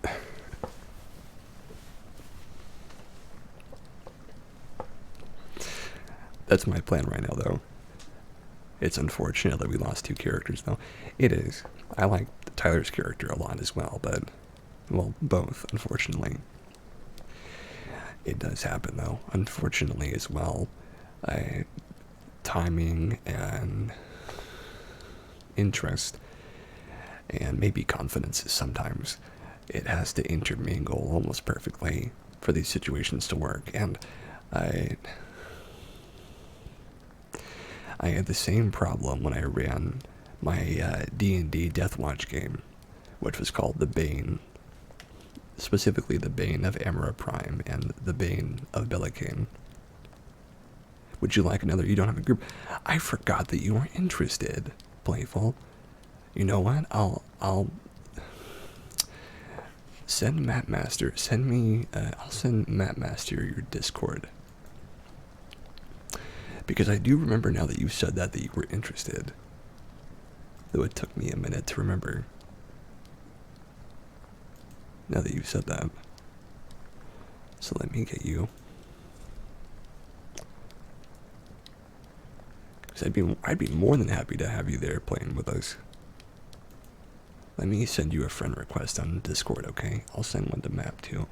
That's my plan right now, though. It's unfortunate that we lost 2 characters, though. It is. I like Tyler's character a lot as well, but, well, both, unfortunately. It does happen, though, unfortunately, as well. Timing and interest, and maybe confidence sometimes. It has to intermingle almost perfectly for these situations to work, and I had the same problem when I ran my D&D Deathwatch game, which was called the Bane. Specifically the Bane of Amara Prime and the Bane of Bellicane. Would you like another? You don't have a group? I forgot that you were interested, Playful. You know what? I'll send Mapmaster. I'll send Mapmaster your Discord. Because I do remember now that you said that you were interested. Though it took me a minute to remember. Now that you've said that. So let me get you. Because I'd be more than happy to have you there playing with us. Let me send you a friend request on Discord, okay? I'll send one to Map too.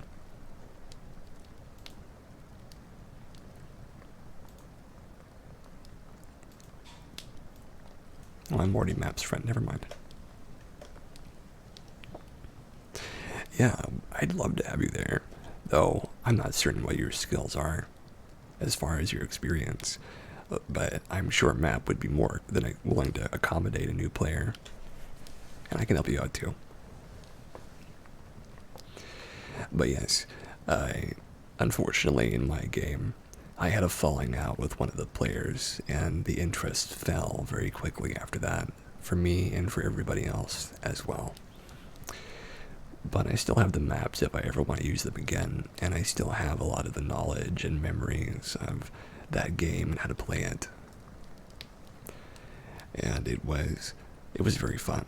Oh, I'm already Map's friend, never mind. Yeah, I'd love to have you there, though I'm not certain what your skills are as far as your experience, but I'm sure Map would be more than willing to accommodate a new player, and I can help you out too. But yes, unfortunately in my game, I had a falling out with one of the players, and the interest fell very quickly after that, for me and for everybody else as well. But I still have the maps if I ever want to use them again, and I still have a lot of the knowledge and memories of that game and how to play it. And it was very fun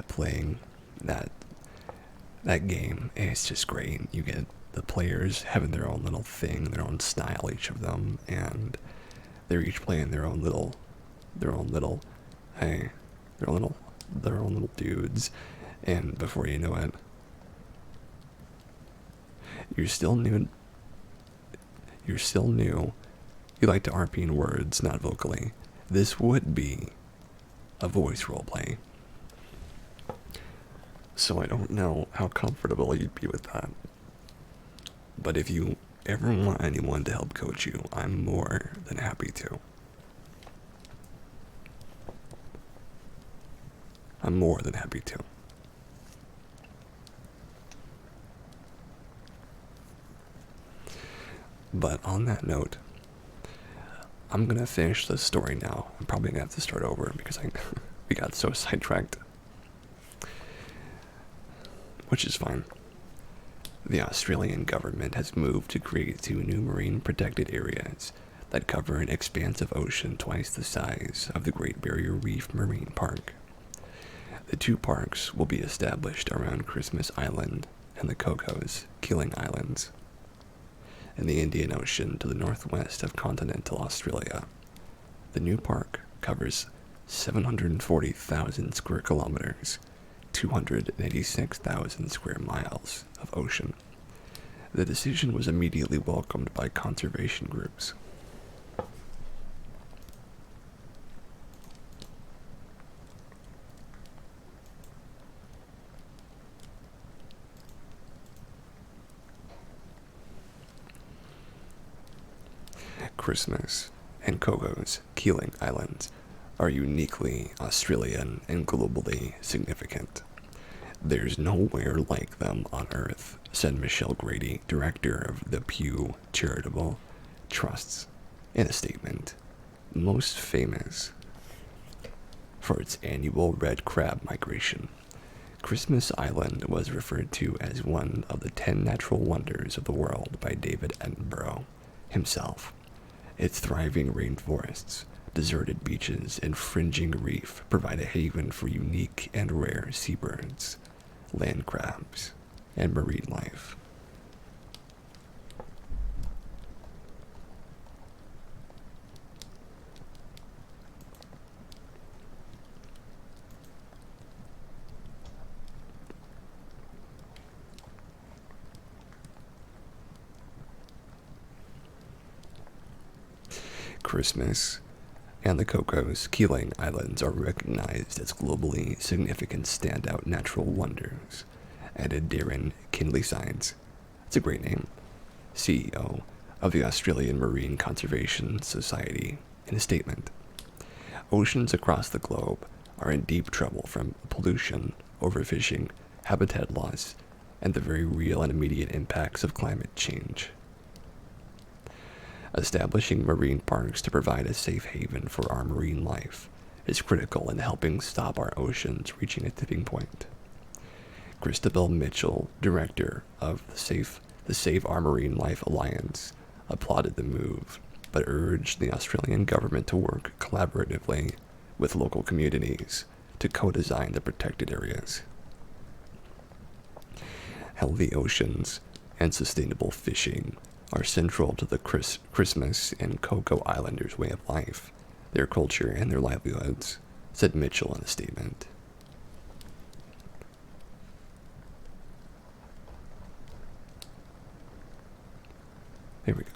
playing that that game is just great. You get the players having their own little thing, their own style, each of them, and they're each playing their own little, hey, their own little dudes, and before you know it, you're still new. You're still new. You like to RP in words, not vocally. This would be a voice roleplay. So I don't know how comfortable you'd be with that. But if you ever want anyone to help coach you, I'm more than happy to. I'm more than happy to. But on that note, I'm gonna finish the story now. I'm probably gonna have to start over because we got so sidetracked. Which is fine. The Australian government has moved to create 2 new marine protected areas that cover an expansive ocean twice the size of the Great Barrier Reef Marine Park. The 2 parks will be established around Christmas Island and the Cocos, Keeling Islands, in the Indian Ocean to the northwest of continental Australia. The new park covers 740,000 square kilometers, 286,000 square miles of ocean. The decision was immediately welcomed by conservation groups. Christmas and Cocos, Keeling Islands, are uniquely Australian and globally significant. There's nowhere like them on Earth, said Michelle Grady, director of the Pew Charitable Trusts, in a statement. Most famous for its annual red crab migration, Christmas Island was referred to as one of the 10 natural wonders of the world by David Attenborough himself. Its thriving rainforests, deserted beaches, and fringing reef provide a haven for unique and rare seabirds, land crabs, and marine life. Christmas and the Cocos Keeling Islands are recognized as globally significant standout natural wonders, added Darren Kinley-Sides. It's a great name. CEO of the Australian Marine Conservation Society, in a statement. Oceans across the globe are in deep trouble from pollution, overfishing, habitat loss, and the very real and immediate impacts of climate change. Establishing marine parks to provide a safe haven for our marine life is critical in helping stop our oceans reaching a tipping point. Christabel Mitchell, director of the Save Our Marine Life Alliance, applauded the move, but urged the Australian government to work collaboratively with local communities to co-design the protected areas. Healthy oceans and sustainable fishing are central to the Christmas and Coco Islanders' way of life, their culture, and their livelihoods, said Mitchell in a statement. Here we go.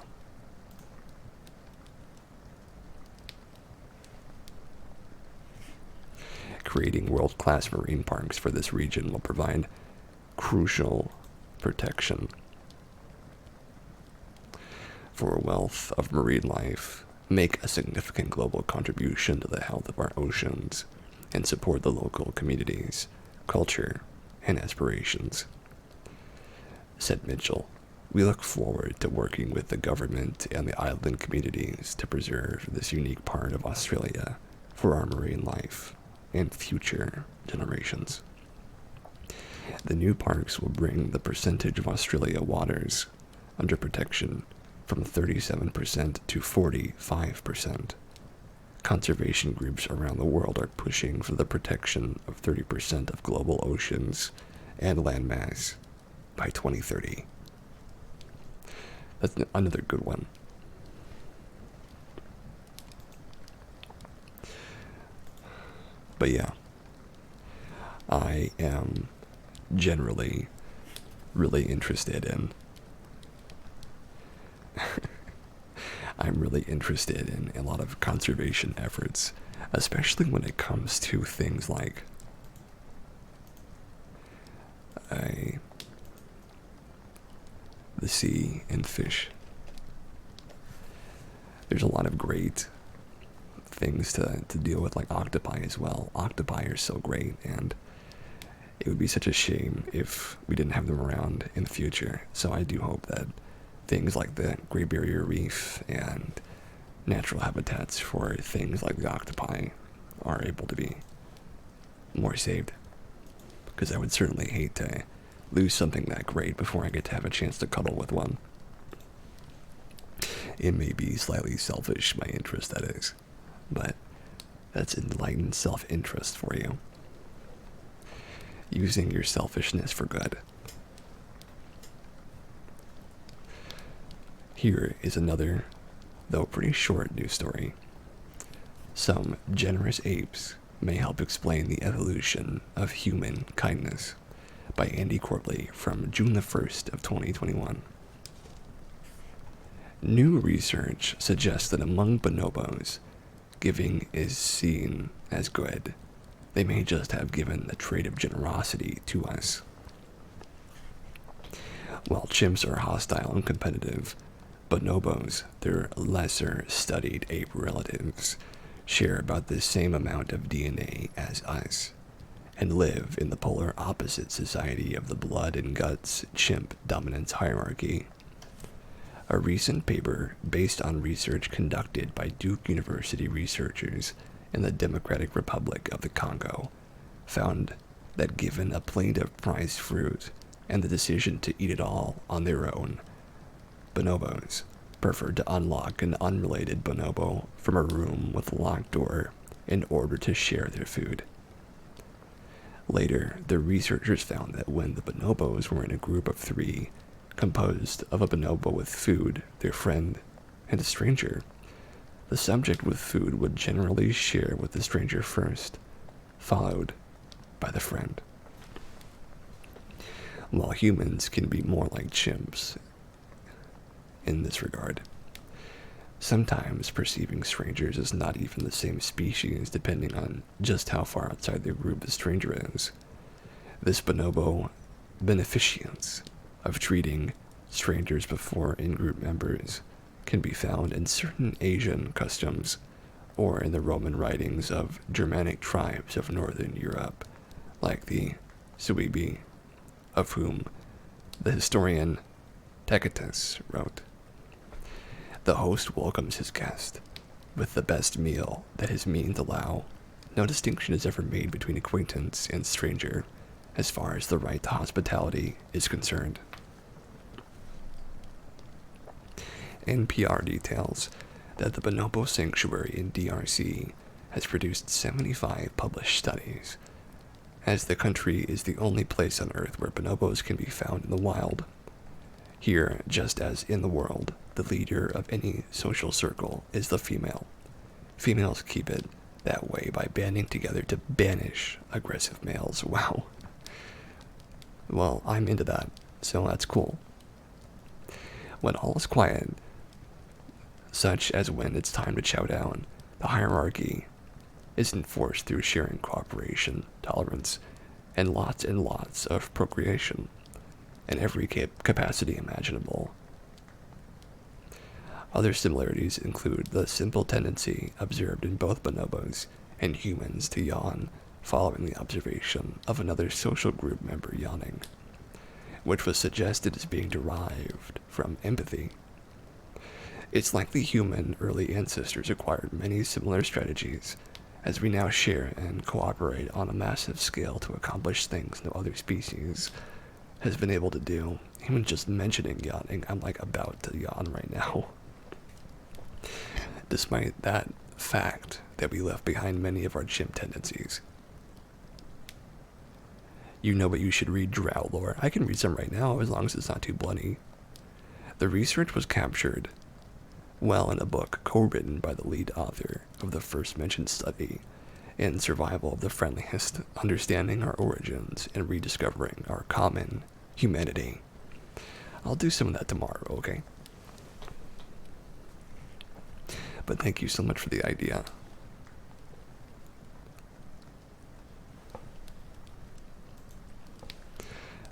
Creating world-class marine parks for this region will provide crucial protection for a wealth of marine life, make a significant global contribution to the health of our oceans, and support the local communities, culture, and aspirations, said Mitchell. We look forward to working with the government and the island communities to preserve this unique part of Australia for our marine life and future generations. The new parks will bring the percentage of Australia waters under protection from 37% to 45%, conservation groups around the world are pushing for the protection of 30% of global oceans and landmass by 2030. That's another good one. But yeah, I am generally really interested in I'm really interested in a lot of conservation efforts, especially when it comes to things like the sea and fish. There's a lot of great things to deal with, like octopi as well. Octopi are so great, and it would be such a shame if we didn't have them around in the future. So I do hope that things like the Great Barrier Reef and natural habitats for things like the octopi are able to be more saved. Because I would certainly hate to lose something that great before I get to have a chance to cuddle with one. It may be slightly selfish, my interest that is, but that's enlightened self-interest for you. Using your selfishness for good. Here is another, though pretty short, news story. Some generous apes may help explain the evolution of human kindness, by Andy Courtley from June the 1st of 2021. New research suggests that among bonobos, giving is seen as good. They may just have given the trait of generosity to us. While chimps are hostile and competitive, bonobos, their lesser studied ape relatives, share about the same amount of DNA as us, and live in the polar opposite society of the blood and guts chimp dominance hierarchy. A recent paper based on research conducted by Duke University researchers in the Democratic Republic of the Congo found that given a plate of prized fruit and the decision to eat it all on their own, bonobos preferred to unlock an unrelated bonobo from a room with a locked door in order to share their food. Later, the researchers found that when the bonobos were in a group of 3, composed of a bonobo with food, their friend, and a stranger, the subject with food would generally share with the stranger first, followed by the friend. While humans can be more like chimps in this regard, sometimes perceiving strangers as not even the same species depending on just how far outside their group the stranger is. This bonobo beneficence of treating strangers before in-group members can be found in certain Asian customs or in the Roman writings of Germanic tribes of northern Europe, like the Suebi, of whom the historian Tacitus wrote. The host welcomes his guest with the best meal that his means allow. No distinction is ever made between acquaintance and stranger as far as the right to hospitality is concerned. NPR details that the bonobo sanctuary in DRC has produced 75 published studies, as the country is the only place on Earth where bonobos can be found in the wild. Here, just as in the world, the leader of any social circle is the female. Females keep it that way by banding together to banish aggressive males. Wow. Well, I'm into that, so that's cool. When all is quiet, such as when it's time to chow down, the hierarchy is enforced through sharing cooperation, tolerance, and lots of procreation in every capacity imaginable. Other similarities include the simple tendency observed in both bonobos and humans to yawn following the observation of another social group member yawning, which was suggested as being derived from empathy. It's likely human early ancestors acquired many similar strategies, as we now share and cooperate on a massive scale to accomplish things no other species has been able to do. Even just mentioning yawning, I'm like about to yawn right now. Despite that fact that we left behind many of our chimp tendencies. You know, but you should read drow lore. I can read some right now as long as it's not too bloody. The research was captured well in a book co-written by the lead author of the first mentioned study in Survival of the Friendliest, Understanding Our Origins and Rediscovering Our Common Humanity. I'll do some of that tomorrow, okay? But thank you so much for the idea.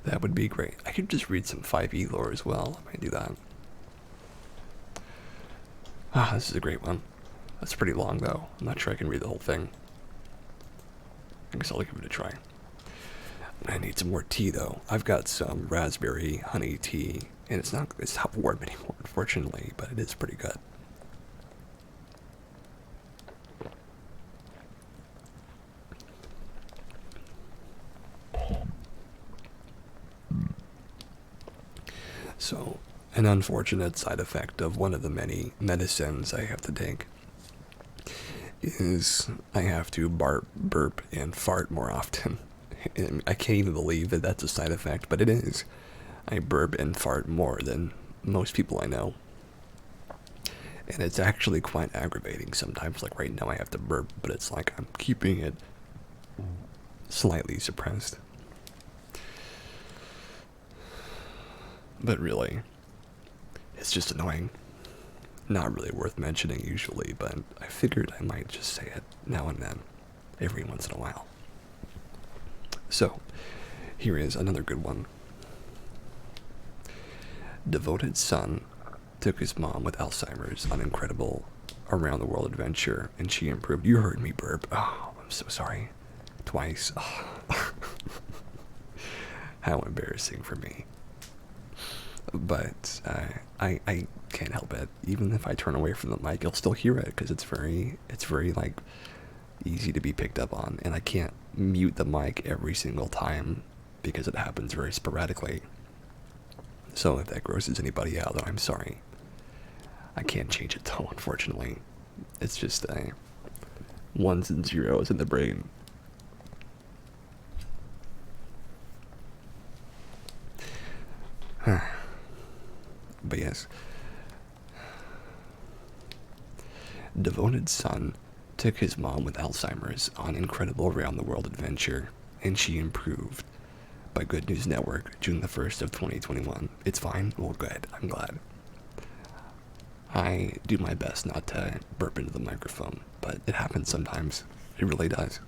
That would be great. I could just read some 5e lore as well. I might do that. Ah, this is a great one. That's pretty long, though. I'm not sure I can read the whole thing. I guess I'll give it a try. I need some more tea, though. I've got some raspberry honey tea, and it's not warm anymore, unfortunately, but it is pretty good. So, an unfortunate side effect of one of the many medicines I have to take is I have to burp, and fart more often. And I can't even believe that that's a side effect, but it is. I burp and fart more than most people I know. And it's actually quite aggravating sometimes. Like right now I have to burp, but it's like I'm keeping it slightly suppressed. But really, it's just annoying. Not really worth mentioning usually, but I figured I might just say it now and then, every once in a while. So, here is another good one. Devoted son took his mom with Alzheimer's on incredible around-the-world adventure, and she improved. You heard me burp. Oh, I'm so sorry. Twice. Oh. How embarrassing for me. But I can't help it. Even if I turn away from the mic, you'll still hear it because it's very like easy to be picked up on, and I can't mute the mic every single time because it happens very sporadically. So if that grosses anybody out, then I'm sorry. I can't change it though, unfortunately. It's just ones and zeros in the brain. But yes, devoted son took his mom with Alzheimer's on incredible round-the-world adventure, and she improved. By Good News Network, June the 1st of 2021. It's fine? Well, good. I'm glad. I do my best not to burp into the microphone, but it happens sometimes. It really does.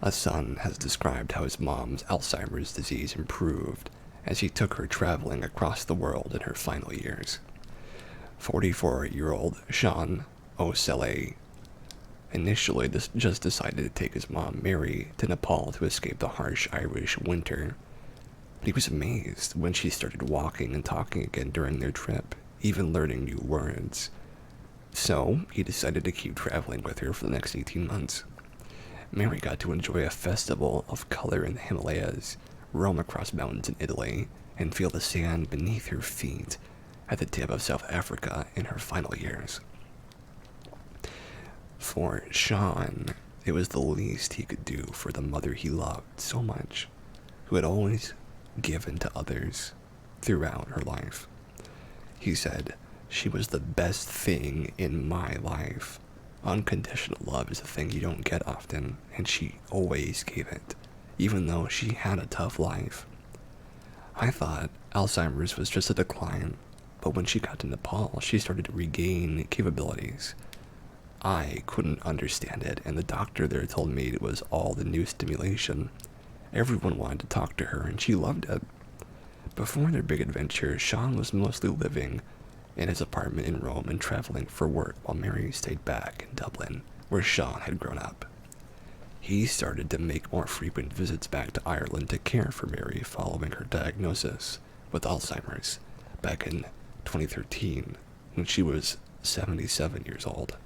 A son has described how his mom's Alzheimer's disease improved as he took her traveling across the world in her final years. 44-year-old Sean O'Sele initially just decided to take his mom, Mary, to Nepal to escape the harsh Irish winter. But he was amazed when she started walking and talking again during their trip, even learning new words. So, he decided to keep traveling with her for the next 18 months. Mary got to enjoy a festival of color in the Himalayas, roam across mountains in Italy, and feel the sand beneath her feet at the tip of South Africa in her final years. For Sean, it was the least he could do for the mother he loved so much, who had always given to others throughout her life. He said, "She was the best thing in my life. Unconditional love is a thing you don't get often, and she always gave it, even though she had a tough life." I thought Alzheimer's was just a decline, but when she got to Nepal, she started to regain capabilities. I couldn't understand it, and the doctor there told me it was all the new stimulation. Everyone wanted to talk to her, and she loved it. Before their big adventure, Sean was mostly living in his apartment in Rome and traveling for work while Mary stayed back in Dublin, where Sean had grown up. He started to make more frequent visits back to Ireland to care for Mary following her diagnosis with Alzheimer's back in 2013 when she was 77 years old.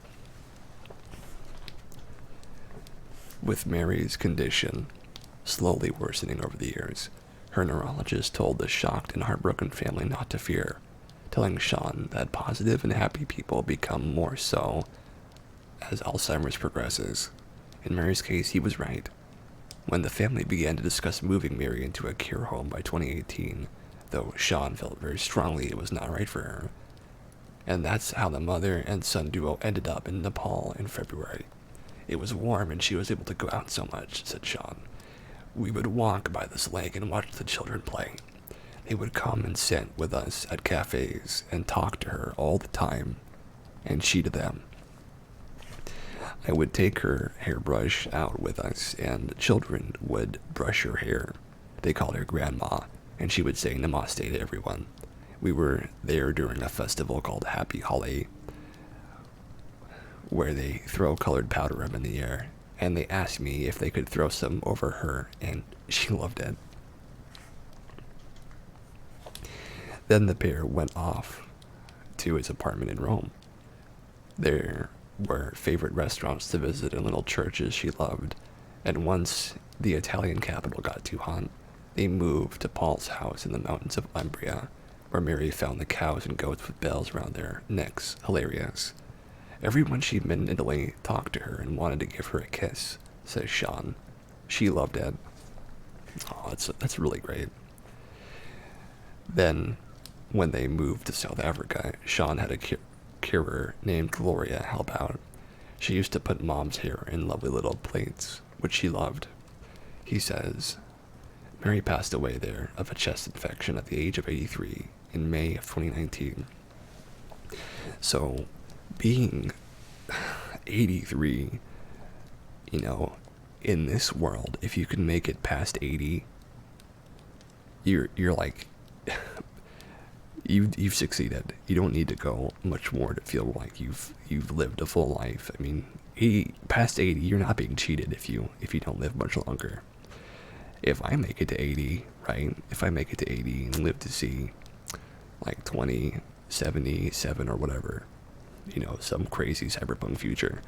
With Mary's condition slowly worsening over the years, her neurologist told the shocked and heartbroken family not to fear, telling Sean that positive and happy people become more so as Alzheimer's progresses. In Mary's case, he was right. When the family began to discuss moving Mary into a care home by 2018, though Sean felt very strongly it was not right for her. And that's how the mother and son duo ended up in Nepal in February. It was warm and she was able to go out so much, said Sean. We would walk by this lake and watch the children play. They would come and sit with us at cafes and talk to her all the time, and she to them. I would take her hairbrush out with us, and the children would brush her hair. They called her Grandma, and she would say namaste to everyone. We were there during a festival called Happy Holi, where they throw colored powder up in the air, and they asked me if they could throw some over her, and she loved it. Then the pair went off to his apartment in Rome. There were favorite restaurants to visit and little churches she loved, and once the Italian capital got too hot, they moved to Paul's house in the mountains of Umbria, where Mary found the cows and goats with bells around their necks hilarious. Everyone she'd met in Italy talked to her and wanted to give her a kiss, says Sean. She loved it. Oh, that's really great. Then, when they moved to South Africa, Sean had a carer named Gloria help out. She used to put Mom's hair in lovely little plaits, which she loved. He says, Mary passed away there of a chest infection at the age of 83 in May of 2019. So, being 83, in this world, if you can make it past 80, you're like, you've succeeded. You don't need to go much more to feel like you've lived a full life. I mean, past 80, you're not being cheated if you don't live much longer. If I make it to 80, right? If I make it to 80 and live to see like 2077 or whatever, some crazy cyberpunk future.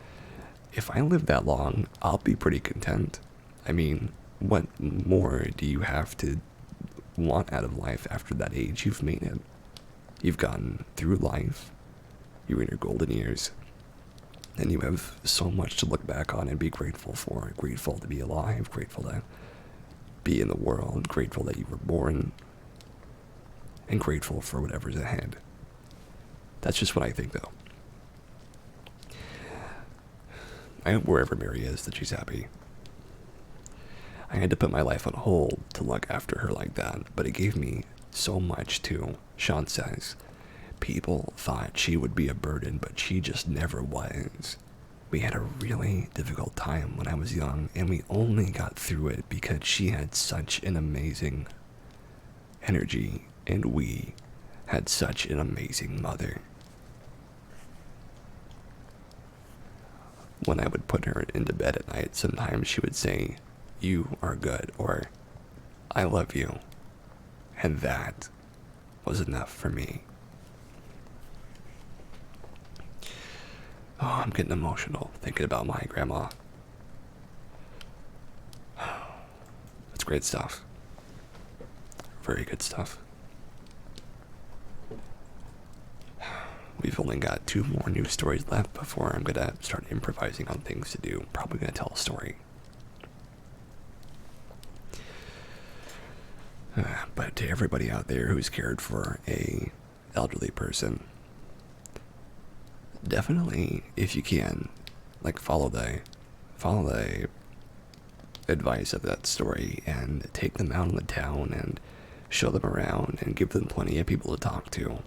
If I live that long, I'll be pretty content. I mean, what more do you have to want out of life after that age? You've made it. You've gotten through life. You're in your golden years. And you have so much to look back on and be grateful for. Grateful to be alive. Grateful to be in the world. Grateful that you were born. And grateful for whatever's ahead. That's just what I think, though. I hope wherever Mary is that she's happy. I had to put my life on hold to look after her like that, but it gave me so much too. Sean says, people thought she would be a burden, but she just never was. We had a really difficult time when I was young, and we only got through it because she had such an amazing energy, and we had such an amazing mother. When I would put her into bed at night, sometimes she would say, "You are good," or "I love you." And that was enough for me. Oh, I'm getting emotional thinking about my grandma. It's great stuff. Very good stuff. We've only got 2 more news stories left before I'm gonna start improvising on things to do. Probably gonna tell a story. But to everybody out there who's cared for a elderly person, definitely, if you can, follow the advice of that story and take them out in the town and show them around and give them plenty of people to talk to.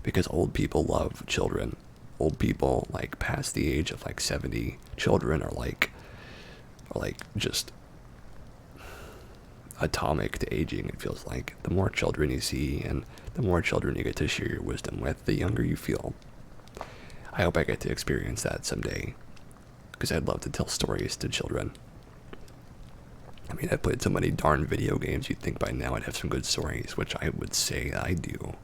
Because old people love children. Old people, past the age of 70, children are just atomic to aging, it feels like. The more children you see and the more children you get to share your wisdom with, the younger you feel. I hope I get to experience that someday, because I'd love to tell stories to children. I mean, I've played so many darn video games, you'd think by now I'd have some good stories, which I would say I do.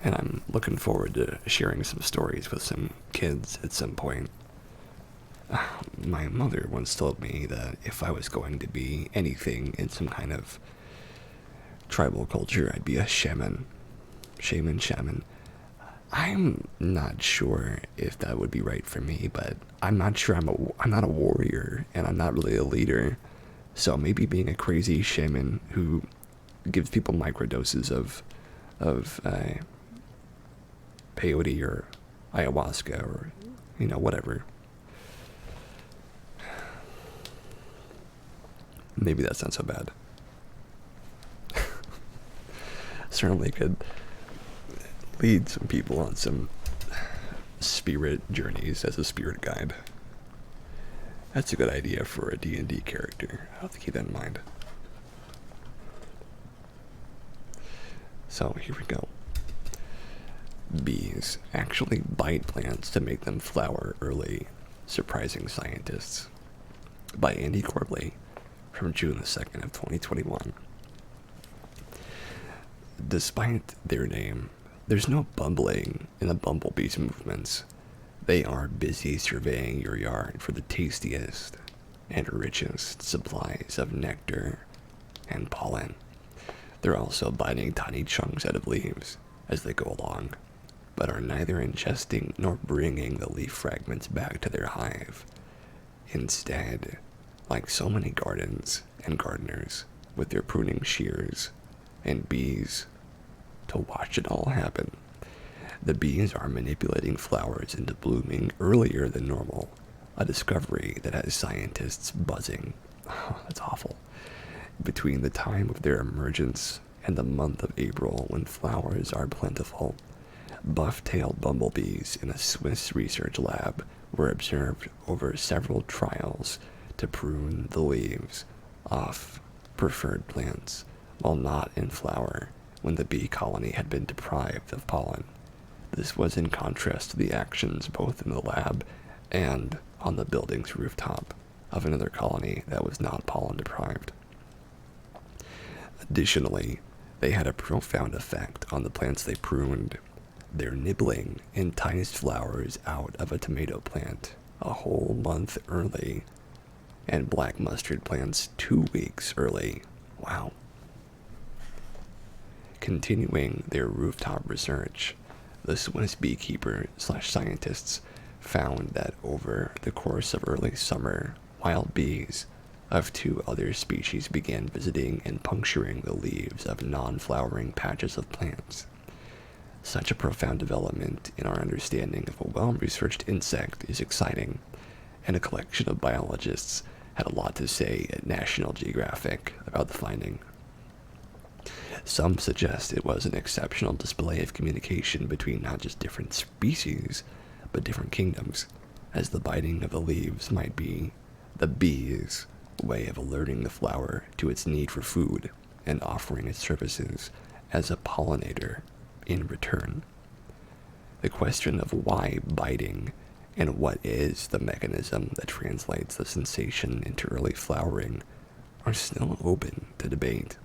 And I'm looking forward to sharing some stories with some kids at some point. My mother once told me that if I was going to be anything in some kind of tribal culture, I'd be a shaman. Shaman. I'm not sure if that would be right for me, but I'm not sure I'm not a warrior, and I'm not really a leader. So maybe being a crazy shaman who gives people microdoses of peyote or ayahuasca or whatever. Maybe that's not so bad. Certainly could lead some people on some spirit journeys as a spirit guide. That's a good idea for a D&D character. I'll have to keep that in mind. So here we go. Bees actually bite plants to make them flower early, surprising scientists. By Andy Corbley from June the 2nd of 2021. Despite their name, there's no bumbling in the bumblebee's movements. They are busy surveying your yard for the tastiest and richest supplies of nectar and pollen. They're also biting tiny chunks out of leaves as they go along, but are neither ingesting nor bringing the leaf fragments back to their hive. Instead, like so many gardens and gardeners with their pruning shears and bees to watch it all happen, the bees are manipulating flowers into blooming earlier than normal, a discovery that has scientists buzzing. Oh, that's awful. Between the time of their emergence and the month of April, when flowers are plentiful, buff-tailed bumblebees in a Swiss research lab were observed over several trials to prune the leaves off preferred plants while not in flower when the bee colony had been deprived of pollen. This was in contrast to the actions both in the lab and on the building's rooftop of another colony that was not pollen deprived. Additionally, they had a profound effect on the plants they pruned. Their nibbling enticed flowers out of a tomato plant a whole month early, and black mustard plants 2 weeks early. Wow. Continuing their rooftop research, the Swiss beekeeper/scientists found that over the course of early summer, wild bees of 2 other species began visiting and puncturing the leaves of non-flowering patches of plants. Such a profound development in our understanding of a well-researched insect is exciting, and a collection of biologists had a lot to say at National Geographic about the finding. Some suggest it was an exceptional display of communication between not just different species, but different kingdoms, as the biting of the leaves might be the bee's way of alerting the flower to its need for food and offering its services as a pollinator in return. The question of why biting and what is the mechanism that translates the sensation into early flowering are still open to debate.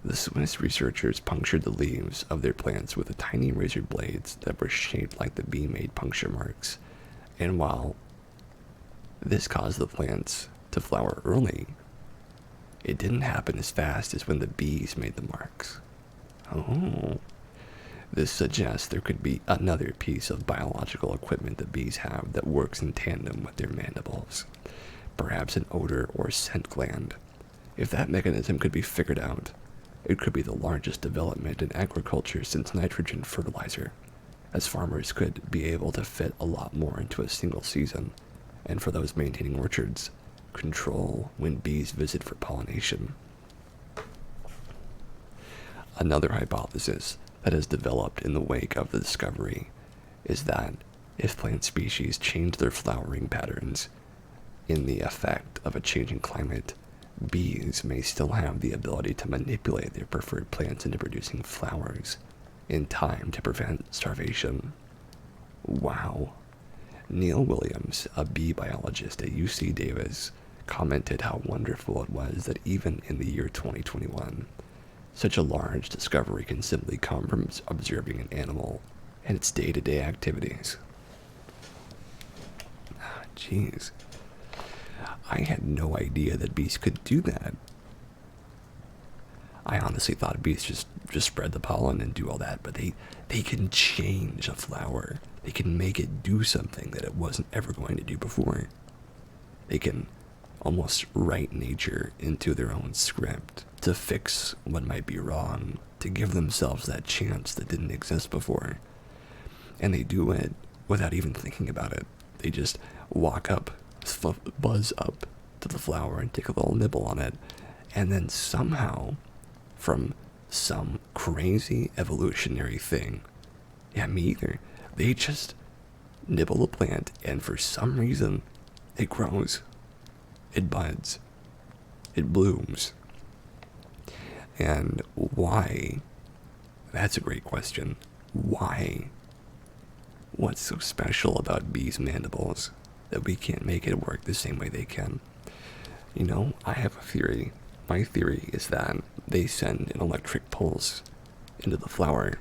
The Swiss researchers punctured the leaves of their plants with tiny razor blades that were shaped like the bee-made puncture marks, and while this caused the plants to flower early, it didn't happen as fast as when the bees made the marks. Oh. This suggests there could be another piece of biological equipment that bees have that works in tandem with their mandibles. Perhaps an odor or scent gland. If that mechanism could be figured out, it could be the largest development in agriculture since nitrogen fertilizer, as farmers could be able to fit a lot more into a single season, and for those maintaining orchards, control when bees visit for pollination. Another hypothesis that has developed in the wake of the discovery is that if plant species change their flowering patterns in the effect of a changing climate, bees may still have the ability to manipulate their preferred plants into producing flowers in time to prevent starvation. Wow. Neil Williams, a bee biologist at UC Davis, commented how wonderful it was that even in the year 2021, such a large discovery can simply come from observing an animal and its day-to-day activities. Jeez. I had no idea that bees could do that. I honestly thought bees just spread the pollen and do all that, but they can change a flower. They can make it do something that it wasn't ever going to do before. They can almost write nature into their own script to fix what might be wrong, to give themselves that chance that didn't exist before. And they do it without even thinking about it. They just walk up, buzz up to the flower and take a little nibble on it, and then somehow, from some crazy evolutionary thing, yeah, me either, they just nibble the plant, and for some reason, it grows, it buds, it blooms. And why? That's a great question. Why? What's so special about bees' mandibles that we can't make it work the same way they can? You know, I have a theory. My theory is that they send an electric pulse into the flower,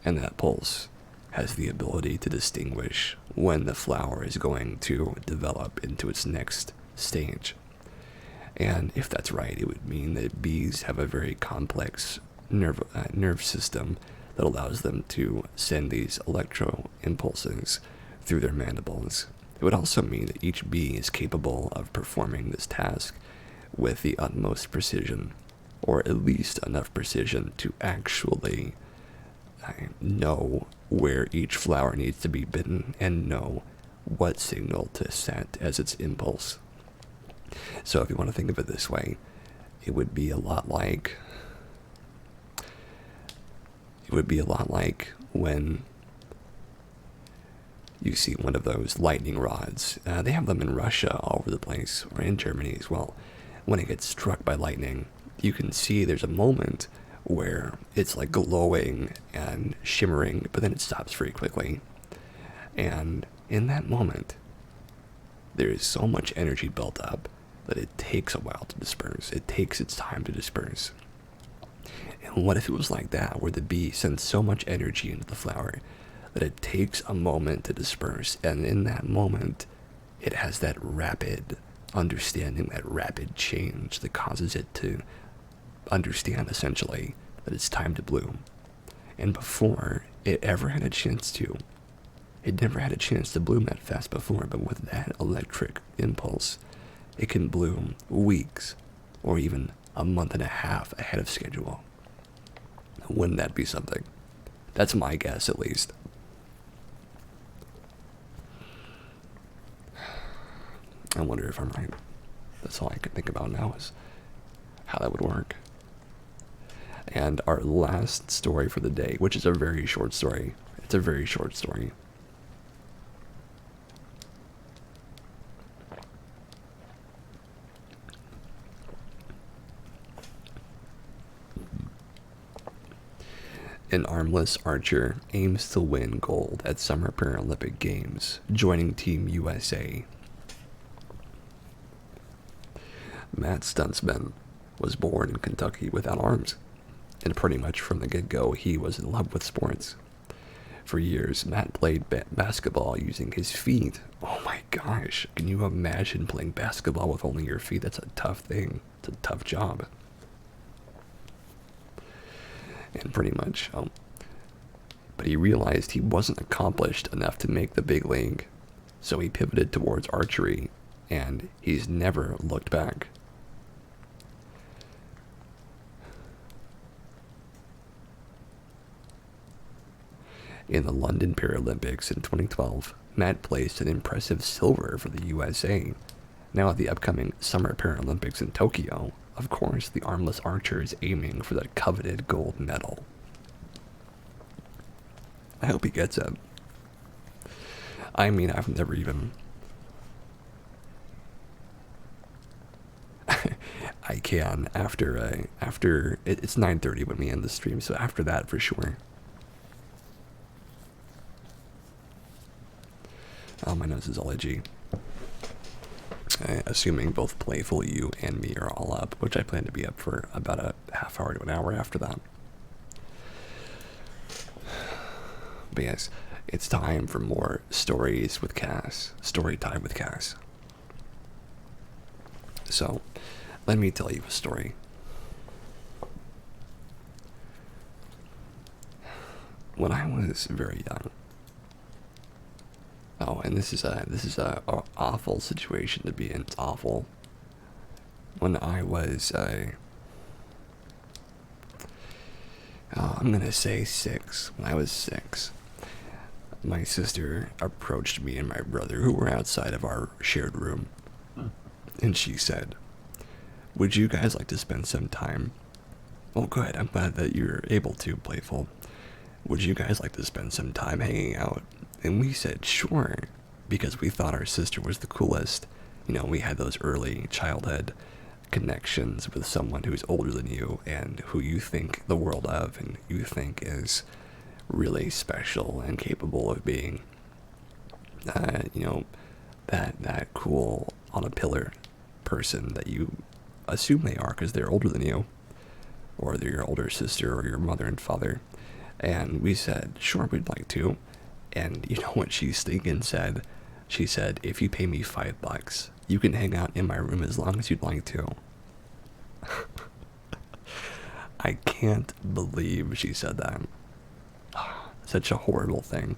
and that pulse has the ability to distinguish when the flower is going to develop into its next stage. And if that's right, it would mean that bees have a very complex nerve system that allows them to send these electro impulses through their mandibles. It would also mean that each bee is capable of performing this task with the utmost precision, or at least enough precision to actually know where each flower needs to be bitten and know what signal to set as its impulse. So if you want to think of it this way, it would be a lot like when you see one of those lightning rods. They have them in Russia all over the place, or in Germany as well. When it gets struck by lightning, you can see there's a moment where it's like glowing and shimmering, but then it stops very quickly. And in that moment, there is so much energy built up that it takes a while to disperse. It takes its time to disperse. And what if it was like that, where the bee sends so much energy into the flower that it takes a moment to disperse, and in that moment, it has that rapid understanding, that rapid change that causes it to understand, essentially, that it's time to bloom. And before it ever had a chance to, it never had a chance to bloom that fast before, but with that electric impulse, it can bloom weeks or even a month and a half ahead of schedule. Wouldn't that be something? That's my guess, at least. I wonder if I'm right. That's all I can think about now is how that would work. And our last story for the day, which is a very short story. It's a very short story. An armless archer aims to win gold at Summer Paralympic Games, joining Team USA. Matt Stuntsman was born in Kentucky without arms, and pretty much from the get-go he was in love with sports. For years, Matt played basketball using his feet. Oh my gosh, can you imagine playing basketball with only your feet? That's a tough thing. It's a tough job. And pretty much, but he realized he wasn't accomplished enough to make the big league, so he pivoted towards archery, and he's never looked back. In the London Paralympics in 2012, Matt placed an impressive silver for the USA. Now at the upcoming Summer Paralympics in Tokyo, of course, the armless archer is aiming for that coveted gold medal. I hope he gets it. I mean, I've never even... I can, after it's 9:30 when we end the stream, so after that, for sure. Oh, my nose is all itchy. Assuming both Playful You and me are all up, which I plan to be up for about a half hour to an hour after that. But yes, It's time for more stories with Cass. Story time with Cass. So, let me tell you a story. When I was very young. Oh, and this is a awful situation to be in. It's awful. When I was I'm gonna say 6. When I was 6, my sister approached me and my brother, who were outside of our shared room, and she said, "Would you guys like to spend some time?" Oh, good. I'm glad that you're able to, Playful. "Would you guys like to spend some time hanging out?" And we said, sure, because we thought our sister was the coolest. You know, we had those early childhood connections with someone who's older than you and who you think the world of and you think is really special and capable of being, that cool on a pillar person that you assume they are because they're older than you, or they're your older sister or your mother and father. And we said, sure, we'd like to. And you know what she stinking said? She said, if you pay me $5, you can hang out in my room as long as you'd like to. I can't believe she said that. Such a horrible thing.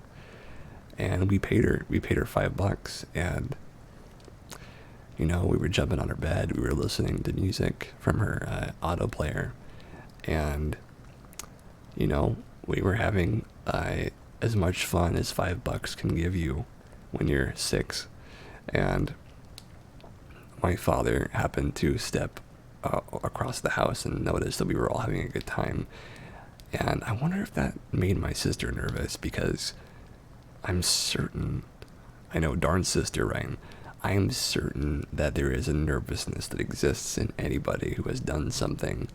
And we paid her $5, and we were jumping on her bed, we were listening to music from her auto player, and we were having as much fun as $5 can give you when you're 6. And my father happened to step across the house and noticed that we were all having a good time. And I wonder if that made my sister nervous, because I'm certain, I know darn sister, right? I am certain that there is a nervousness that exists in anybody who has done something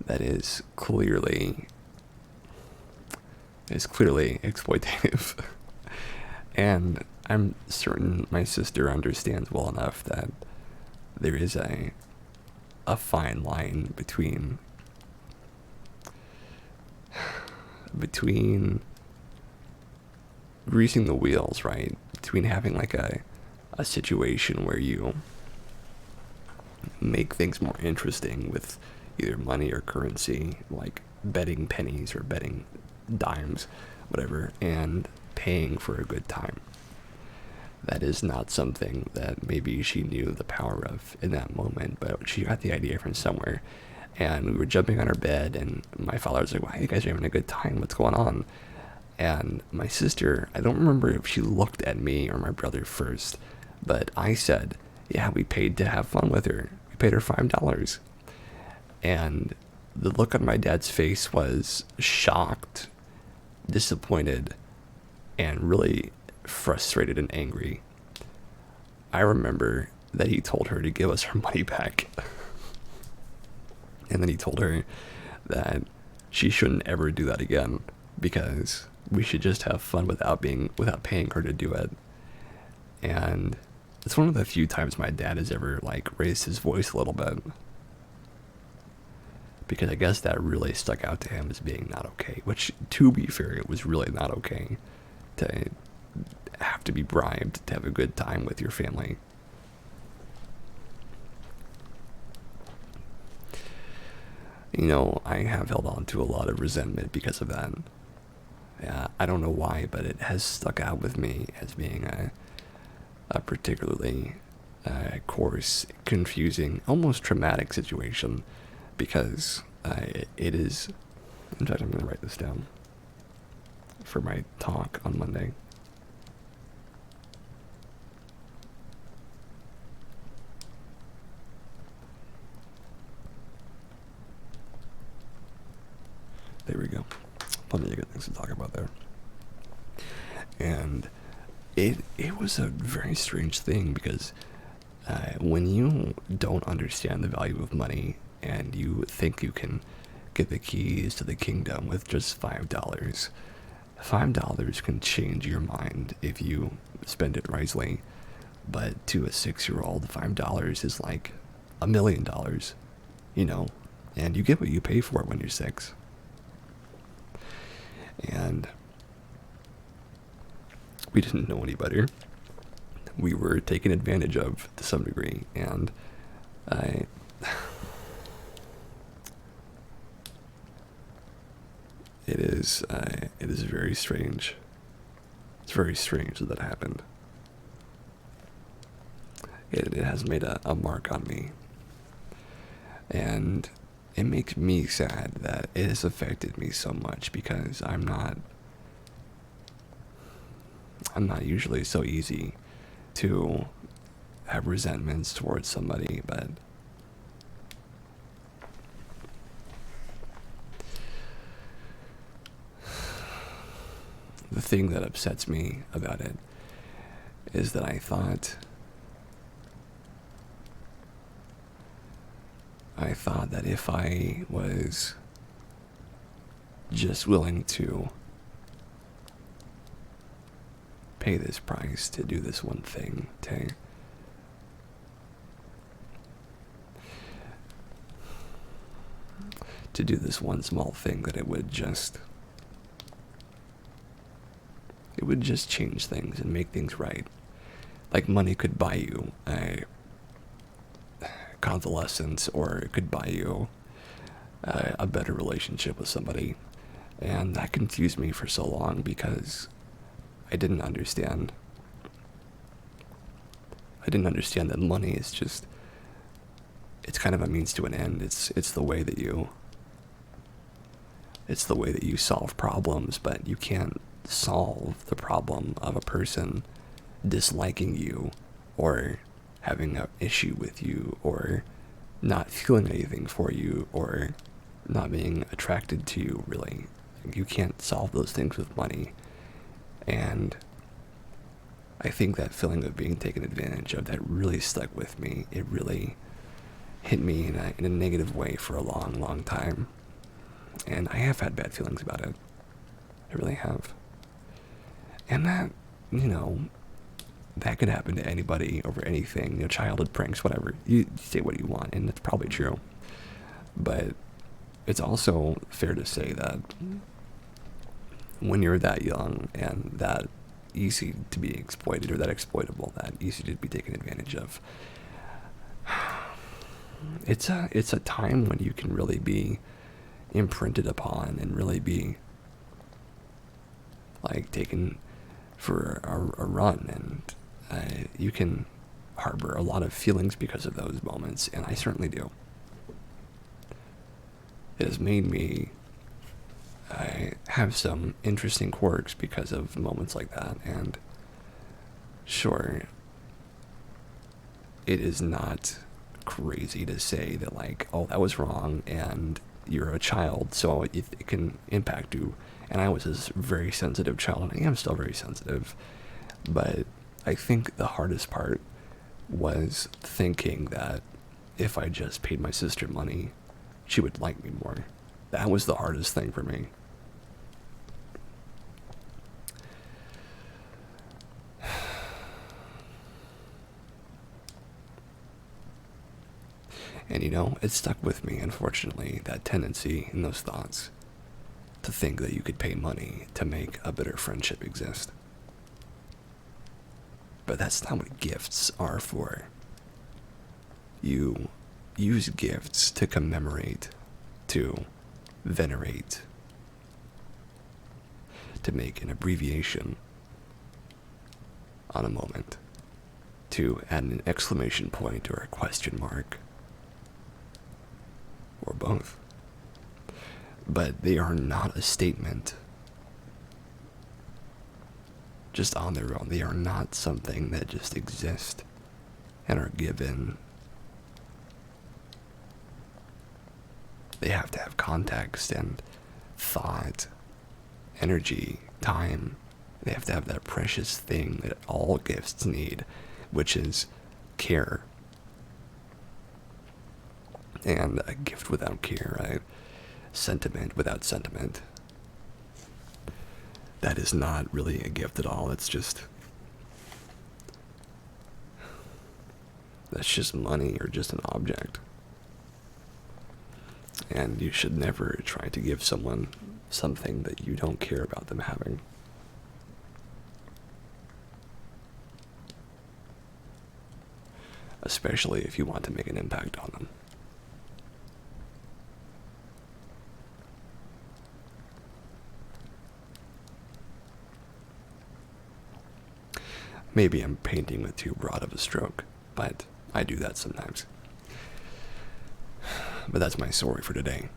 that is clearly exploitative. And I'm certain my sister understands well enough that there is a fine line between greasing the wheels, right? Between having like a situation where you make things more interesting with either money or currency, like betting pennies or betting dimes, whatever, and paying for a good time. That is not something that maybe she knew the power of in that moment, but she got the idea from somewhere. And we were jumping on her bed, and my father was like, "Wow, you guys are having a good time. What's going on?" And my sister, I don't remember if she looked at me or my brother first, but I said, "Yeah, we paid to have fun with her. We paid her $5. And the look on my dad's face was shocked, disappointed, and really frustrated and angry. I remember that he told her to give us her money back. And then he told her that she shouldn't ever do that again, because we should just have fun without paying her to do it. And it's one of the few times my dad has ever raised his voice a little bit, because I guess that really stuck out to him as being not okay, which, to be fair, it was really not okay to have to be bribed to have a good time with your family. I have held on to a lot of resentment because of that. Yeah, I don't know why, but it has stuck out with me as being a particularly coarse, confusing, almost traumatic situation, because it is. In fact, I'm going to write this down for my talk on Monday. There we go. Plenty of good things to talk about there. And it was a very strange thing, because when you don't understand the value of money and you think you can get the keys to the kingdom with just $5, $5 can change your mind if you spend it wisely. But to a 6-year-old, $5 is like $1 million, and you get what you pay for when you're 6. And we didn't know any better. We were taken advantage of to some degree, and I. It is very strange. It's very strange that happened. It has made a mark on me. And it makes me sad that it has affected me so much because I'm not usually so easy to have resentments towards somebody, but the thing that upsets me about it is that I thought that if I was just willing to pay this price to do this one thing, to do this one small thing, that it would just change things and make things right. Like money could buy you a convalescence, or it could buy you a better relationship with somebody. And that confused me for so long because I didn't understand. That money is just, it's kind of a means to an end. It's the way that you solve problems, but you can't solve the problem of a person disliking you, or having an issue with you, or not feeling anything for you, or not being attracted to you, really. You can't solve those things with money. And I think that feeling of being taken advantage of, that really stuck with me. It really hit me in a negative way for a long, long time. And I have had bad feelings about it. I really have. And that, that could happen to anybody over anything. Childhood pranks, whatever. You say what you want, and it's probably true. But it's also fair to say that when you're that young and that easy to be exploited, or that exploitable, that easy to be taken advantage of, it's a time when you can really be imprinted upon and really be like taken for a run, and you can harbor a lot of feelings because of those moments, and I certainly do. It has made me have some interesting quirks because of moments like that, and sure, it is not crazy to say that, like, oh, that was wrong, and you're a child, so it can impact you. And I was a very sensitive child, and I am still very sensitive. But I think the hardest part was thinking that if I just paid my sister money, she would like me more. That was the hardest thing for me. And it stuck with me, unfortunately, that tendency and those thoughts to think that you could pay money to make a better friendship exist. But that's not what gifts are for. You use gifts to commemorate, to venerate, to make an abbreviation on a moment, to add an exclamation point or a question mark, or both. But they are not a statement just on their own. They are not something that just exist and are given. They have to have context and thought, energy, time. They have to have that precious thing that all gifts need, which is care. And a gift without care, right? Sentiment without sentiment, that is not really a gift at all. It's just, that's just money or just an object. And you should never try to give someone something that you don't care about them having. especially if you want to make an impact on them. Maybe I'm painting with too broad of a stroke, but I do that sometimes. But that's my story for today.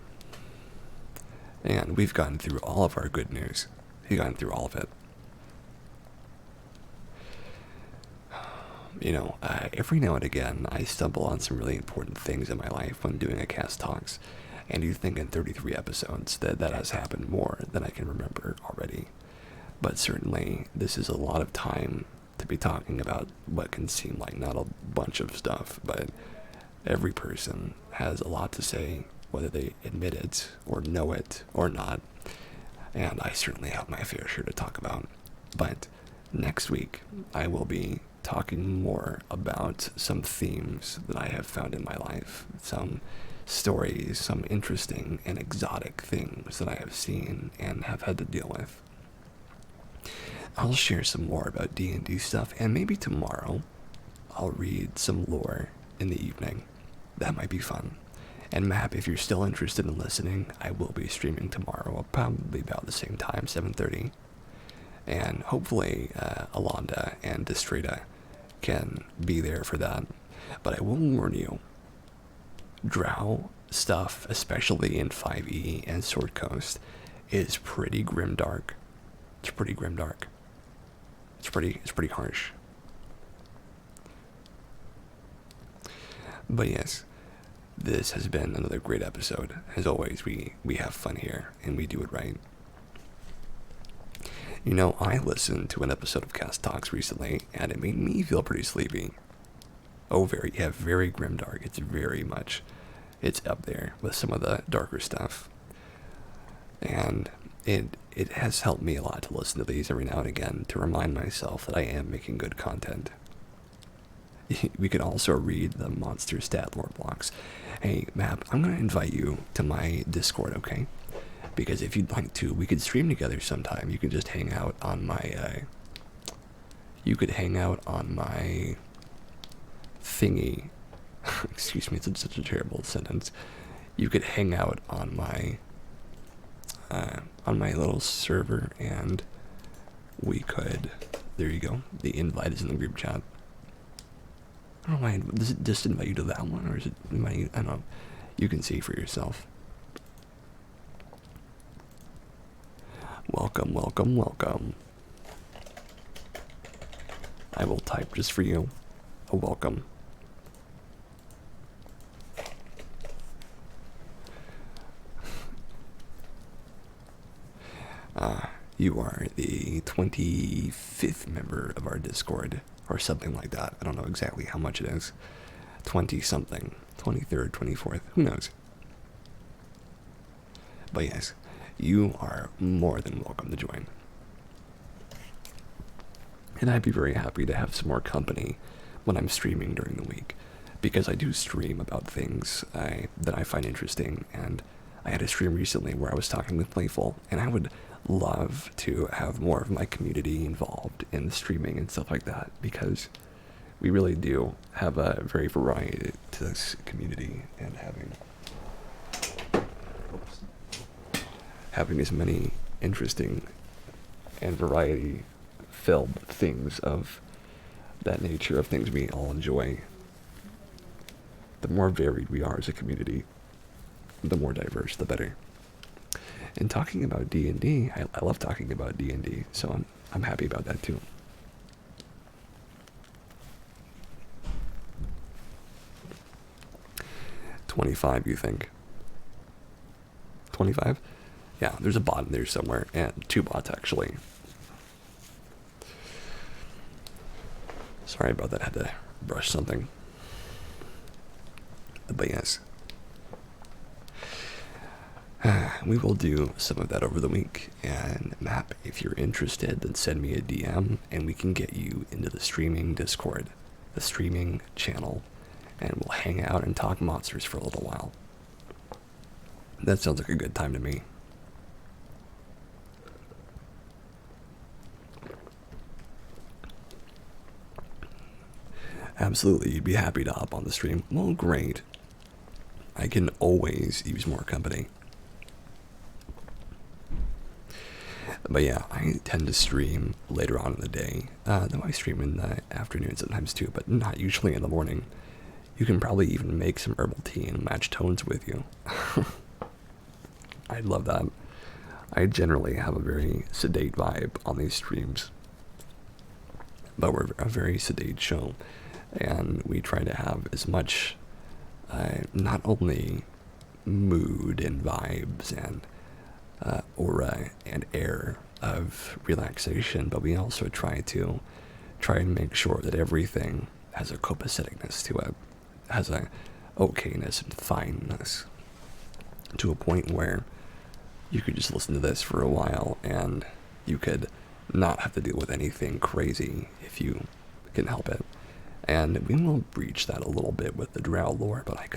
And we've gotten through all of our good news. We've gotten through all of it. You know, every now and again, I stumble on some really important things in my life when doing a Cast Talks. And you think in 33 episodes that has happened more than I can remember already. But certainly, this is a lot of time to be talking about what can seem like not a bunch of stuff, but every person has a lot to say, whether they admit it or know it or not. And I certainly have my fair share to talk about. But next week, I will be talking more about some themes that I have found in my life, some stories, some interesting and exotic things that I have seen and have had to deal with. I'll share some more about D&D stuff, and maybe tomorrow I'll read some lore in the evening. That might be fun. And Map, if you're still interested in listening, I will be streaming tomorrow, probably about the same time, 7:30. And hopefully Alonda and Destrita can be there for that. But I will warn you, Drow stuff, especially in 5e and Sword Coast, is pretty grimdark. It's pretty grimdark. It's pretty harsh. But yes, this has been another great episode. As always, we have fun here, and we do it right. You know, I listened to an episode of Cast Talks recently, and it made me feel pretty sleepy. Oh, very grimdark. It's up there with some of the darker stuff. And it has helped me a lot to listen to these every now and again to remind myself that I am making good content. We can also read the monster stat lore blocks. Hey, Map, I'm going to invite you to my Discord, okay? Because if you'd like to, we could stream together sometime. You could just hang out on my, thingy. Excuse me, it's such a terrible sentence. You could hang out on my little server, and we could, there you go, the invite is in the group chat. I don't know, does it just invite you to that one, or is it invite you, I don't know, you can see for yourself. Welcome, welcome, welcome. I will type just for you a welcome. You are the 25th member of our Discord, or something like that. I don't know exactly how much it is. 20-something. 23rd, 24th, who knows? But yes, you are more than welcome to join. And I'd be very happy to have some more company when I'm streaming during the week, because I do stream about things that I find interesting, and I had a stream recently where I was talking with Playful, and I would love to have more of my community involved in the streaming and stuff like that, because we really do have a very variety to this community, and having as many interesting and variety filled things of that nature, of things we all enjoy. The more varied we are as a community, the more diverse, the better. And talking about D&D, I love talking about D&D, so I'm happy about that too. $25, you think? 25? Yeah, there's a bot in there somewhere, and 2 bots actually. Sorry about that, I had to brush something. But yes. We will do some of that over the week, and Map, if you're interested, then send me a DM, and we can get you into the streaming Discord, the streaming channel, and we'll hang out and talk monsters for a little while. That sounds like a good time to me. Absolutely, you'd be happy to hop on the stream. Well, great. I can always use more company. But yeah, I tend to stream later on in the day. Though I stream in the afternoon sometimes too, but not usually in the morning. You can probably even make some herbal tea and match tones with you. I'd love that. I generally have a very sedate vibe on these streams. But we're a very sedate show. And we try to have as much, not only mood and vibes and aura and air of relaxation, but we also try and make sure that everything has a copaceticness to it, has a okayness and fineness, to a point where you could just listen to this for a while and you could not have to deal with anything crazy if you can help it. And we will breach that a little bit with the drow lore, but I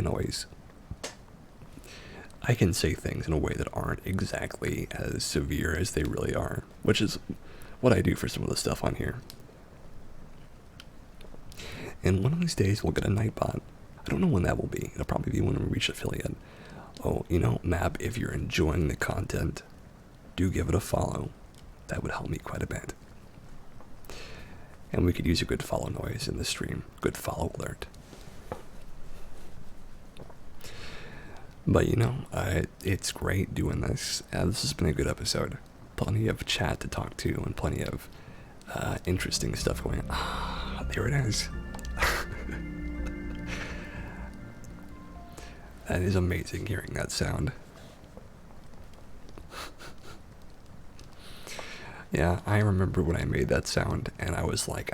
can say things in a way that aren't exactly as severe as they really are, which is what I do for some of the stuff on here. And one of these days we'll get a Nightbot. I don't know when that will be. It'll probably be when we reach affiliate. Oh, Map, if you're enjoying the content, do give it a follow. That would help me quite a bit. And we could use a good follow noise in the stream. Good follow alert. But it's great doing this. This has been a good episode. Plenty of chat to talk to and plenty of interesting stuff going on. Ah, there it is. That is amazing hearing that sound. Yeah, I remember when I made that sound and I was like,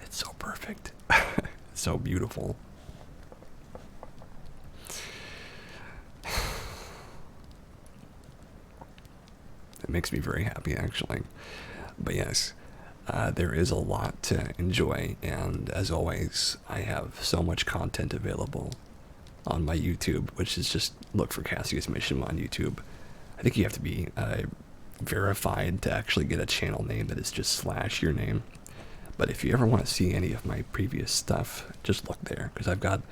it's so perfect. It's so beautiful. It makes me very happy, actually. But yes, there is a lot to enjoy, and as always, I have so much content available on my YouTube, which is just look for Cassius Mishima on YouTube. I think you have to be verified to actually get a channel name that is just / your name. But if you ever want to see any of my previous stuff, just look there, because I've got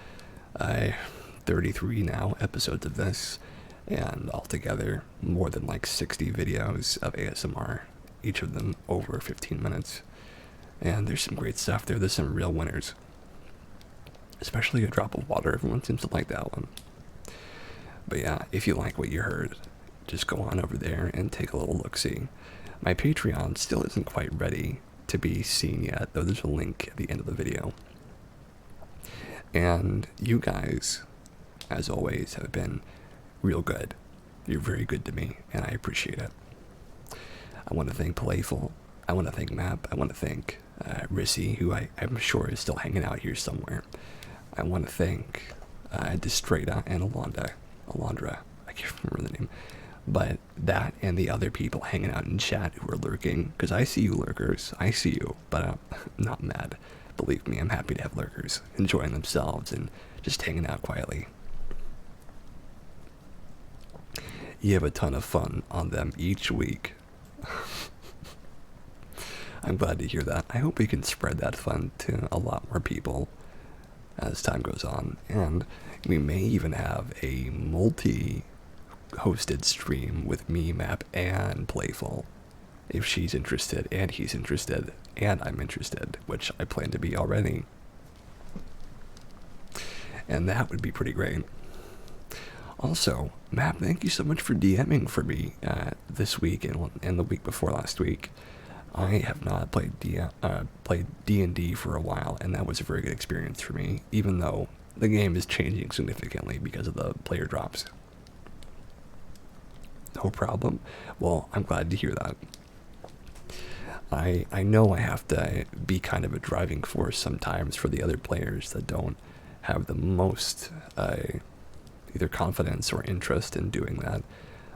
33 now episodes of this, and altogether more than like 60 videos of ASMR, each of them over 15 minutes. And there's some great stuff there. There's some real winners, especially A Drop of Water. Everyone seems to like that one. But yeah, if you like what you heard, just go on over there and take a little look-see. My Patreon still isn't quite ready to be seen yet, though there's a link at the end of the video. And you guys, as always, have been real good. You're very good to me, and I appreciate it. I want to thank Playful. I want to thank Map. I want to thank Rissy, who I'm sure is still hanging out here somewhere. I want to thank Destrada and Alondra. I can't remember the name. But that and the other people hanging out in chat who are lurking, because I see you lurkers. I see you, but I'm not mad. Believe me, I'm happy to have lurkers enjoying themselves and just hanging out quietly. You have a ton of fun on them each week. I'm glad to hear that. I hope we can spread that fun to a lot more people as time goes on. And we may even have a multi-hosted stream with me, Map, and Playful. If she's interested, and he's interested, and I'm interested, which I plan to be already. And that would be pretty great. Also, Map, thank you so much for DMing for me this week and the week before last week. I have not played D&D for a while, and that was a very good experience for me, even though the game is changing significantly because of the player drops. No problem. Well, I'm glad to hear that. I know I have to be kind of a driving force sometimes for the other players that don't have the most either confidence or interest in doing that,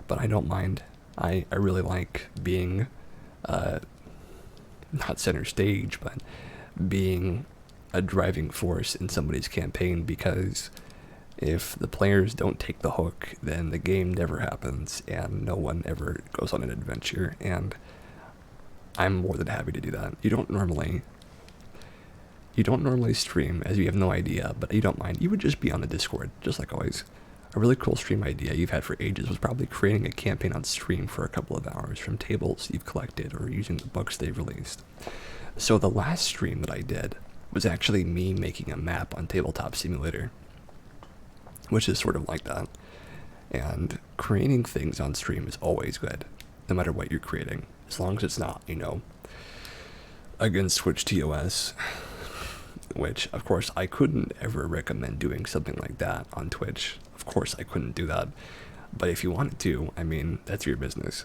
but I don't mind. I really like being not center stage, but being a driving force in somebody's campaign, because if the players don't take the hook, then the game never happens and no one ever goes on an adventure, and I'm more than happy to do that. You don't you don't normally stream, as you have no idea, but you don't mind, you would just be on the Discord, just like always. A really cool stream idea you've had for ages was probably creating a campaign on stream for a couple of hours from tables you've collected or using the books they've released. So the last stream that I did was actually me making a map on Tabletop Simulator, which is sort of like that. And creating things on stream is always good, no matter what you're creating, as long as it's not, against Twitch TOS, which, of course, I couldn't ever recommend doing something like that on Twitch. Of course, I couldn't do that. But if you wanted to, I mean, that's your business.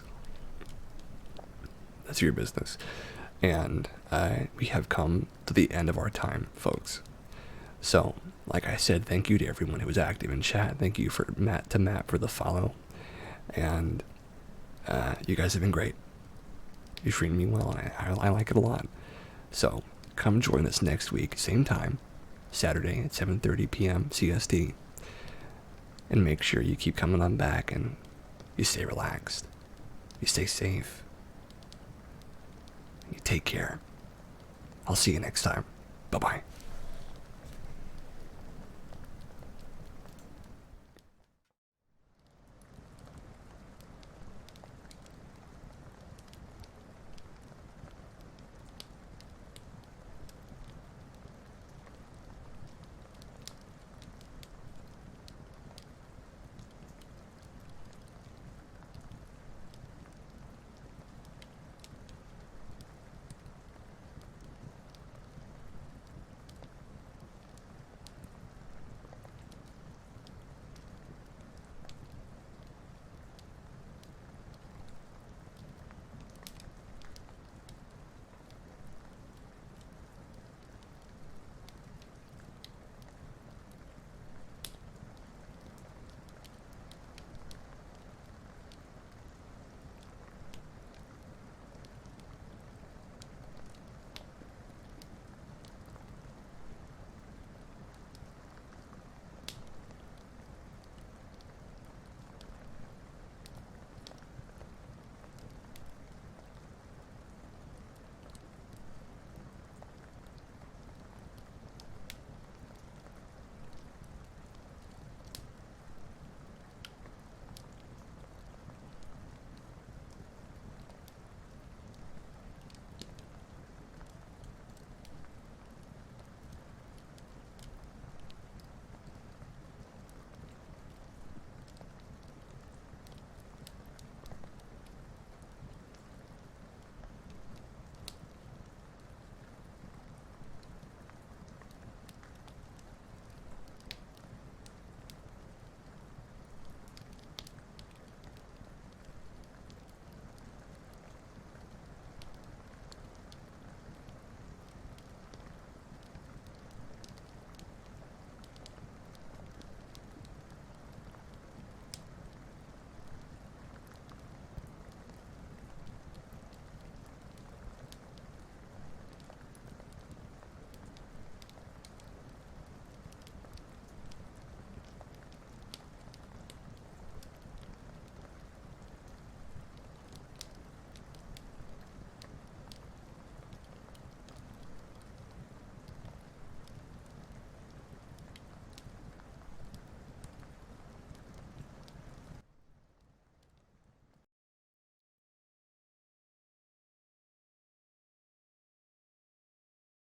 That's your business. And we have come to the end of our time, folks. So, like I said, thank you to everyone who was active in chat. Thank you for Matt for the follow. And you guys have been great. You're treating me well, and I like it a lot. So, come join us next week, same time, Saturday at 7:30 p.m. CST. And make sure you keep coming on back and you stay relaxed. You stay safe. You take care. I'll see you next time. Bye-bye.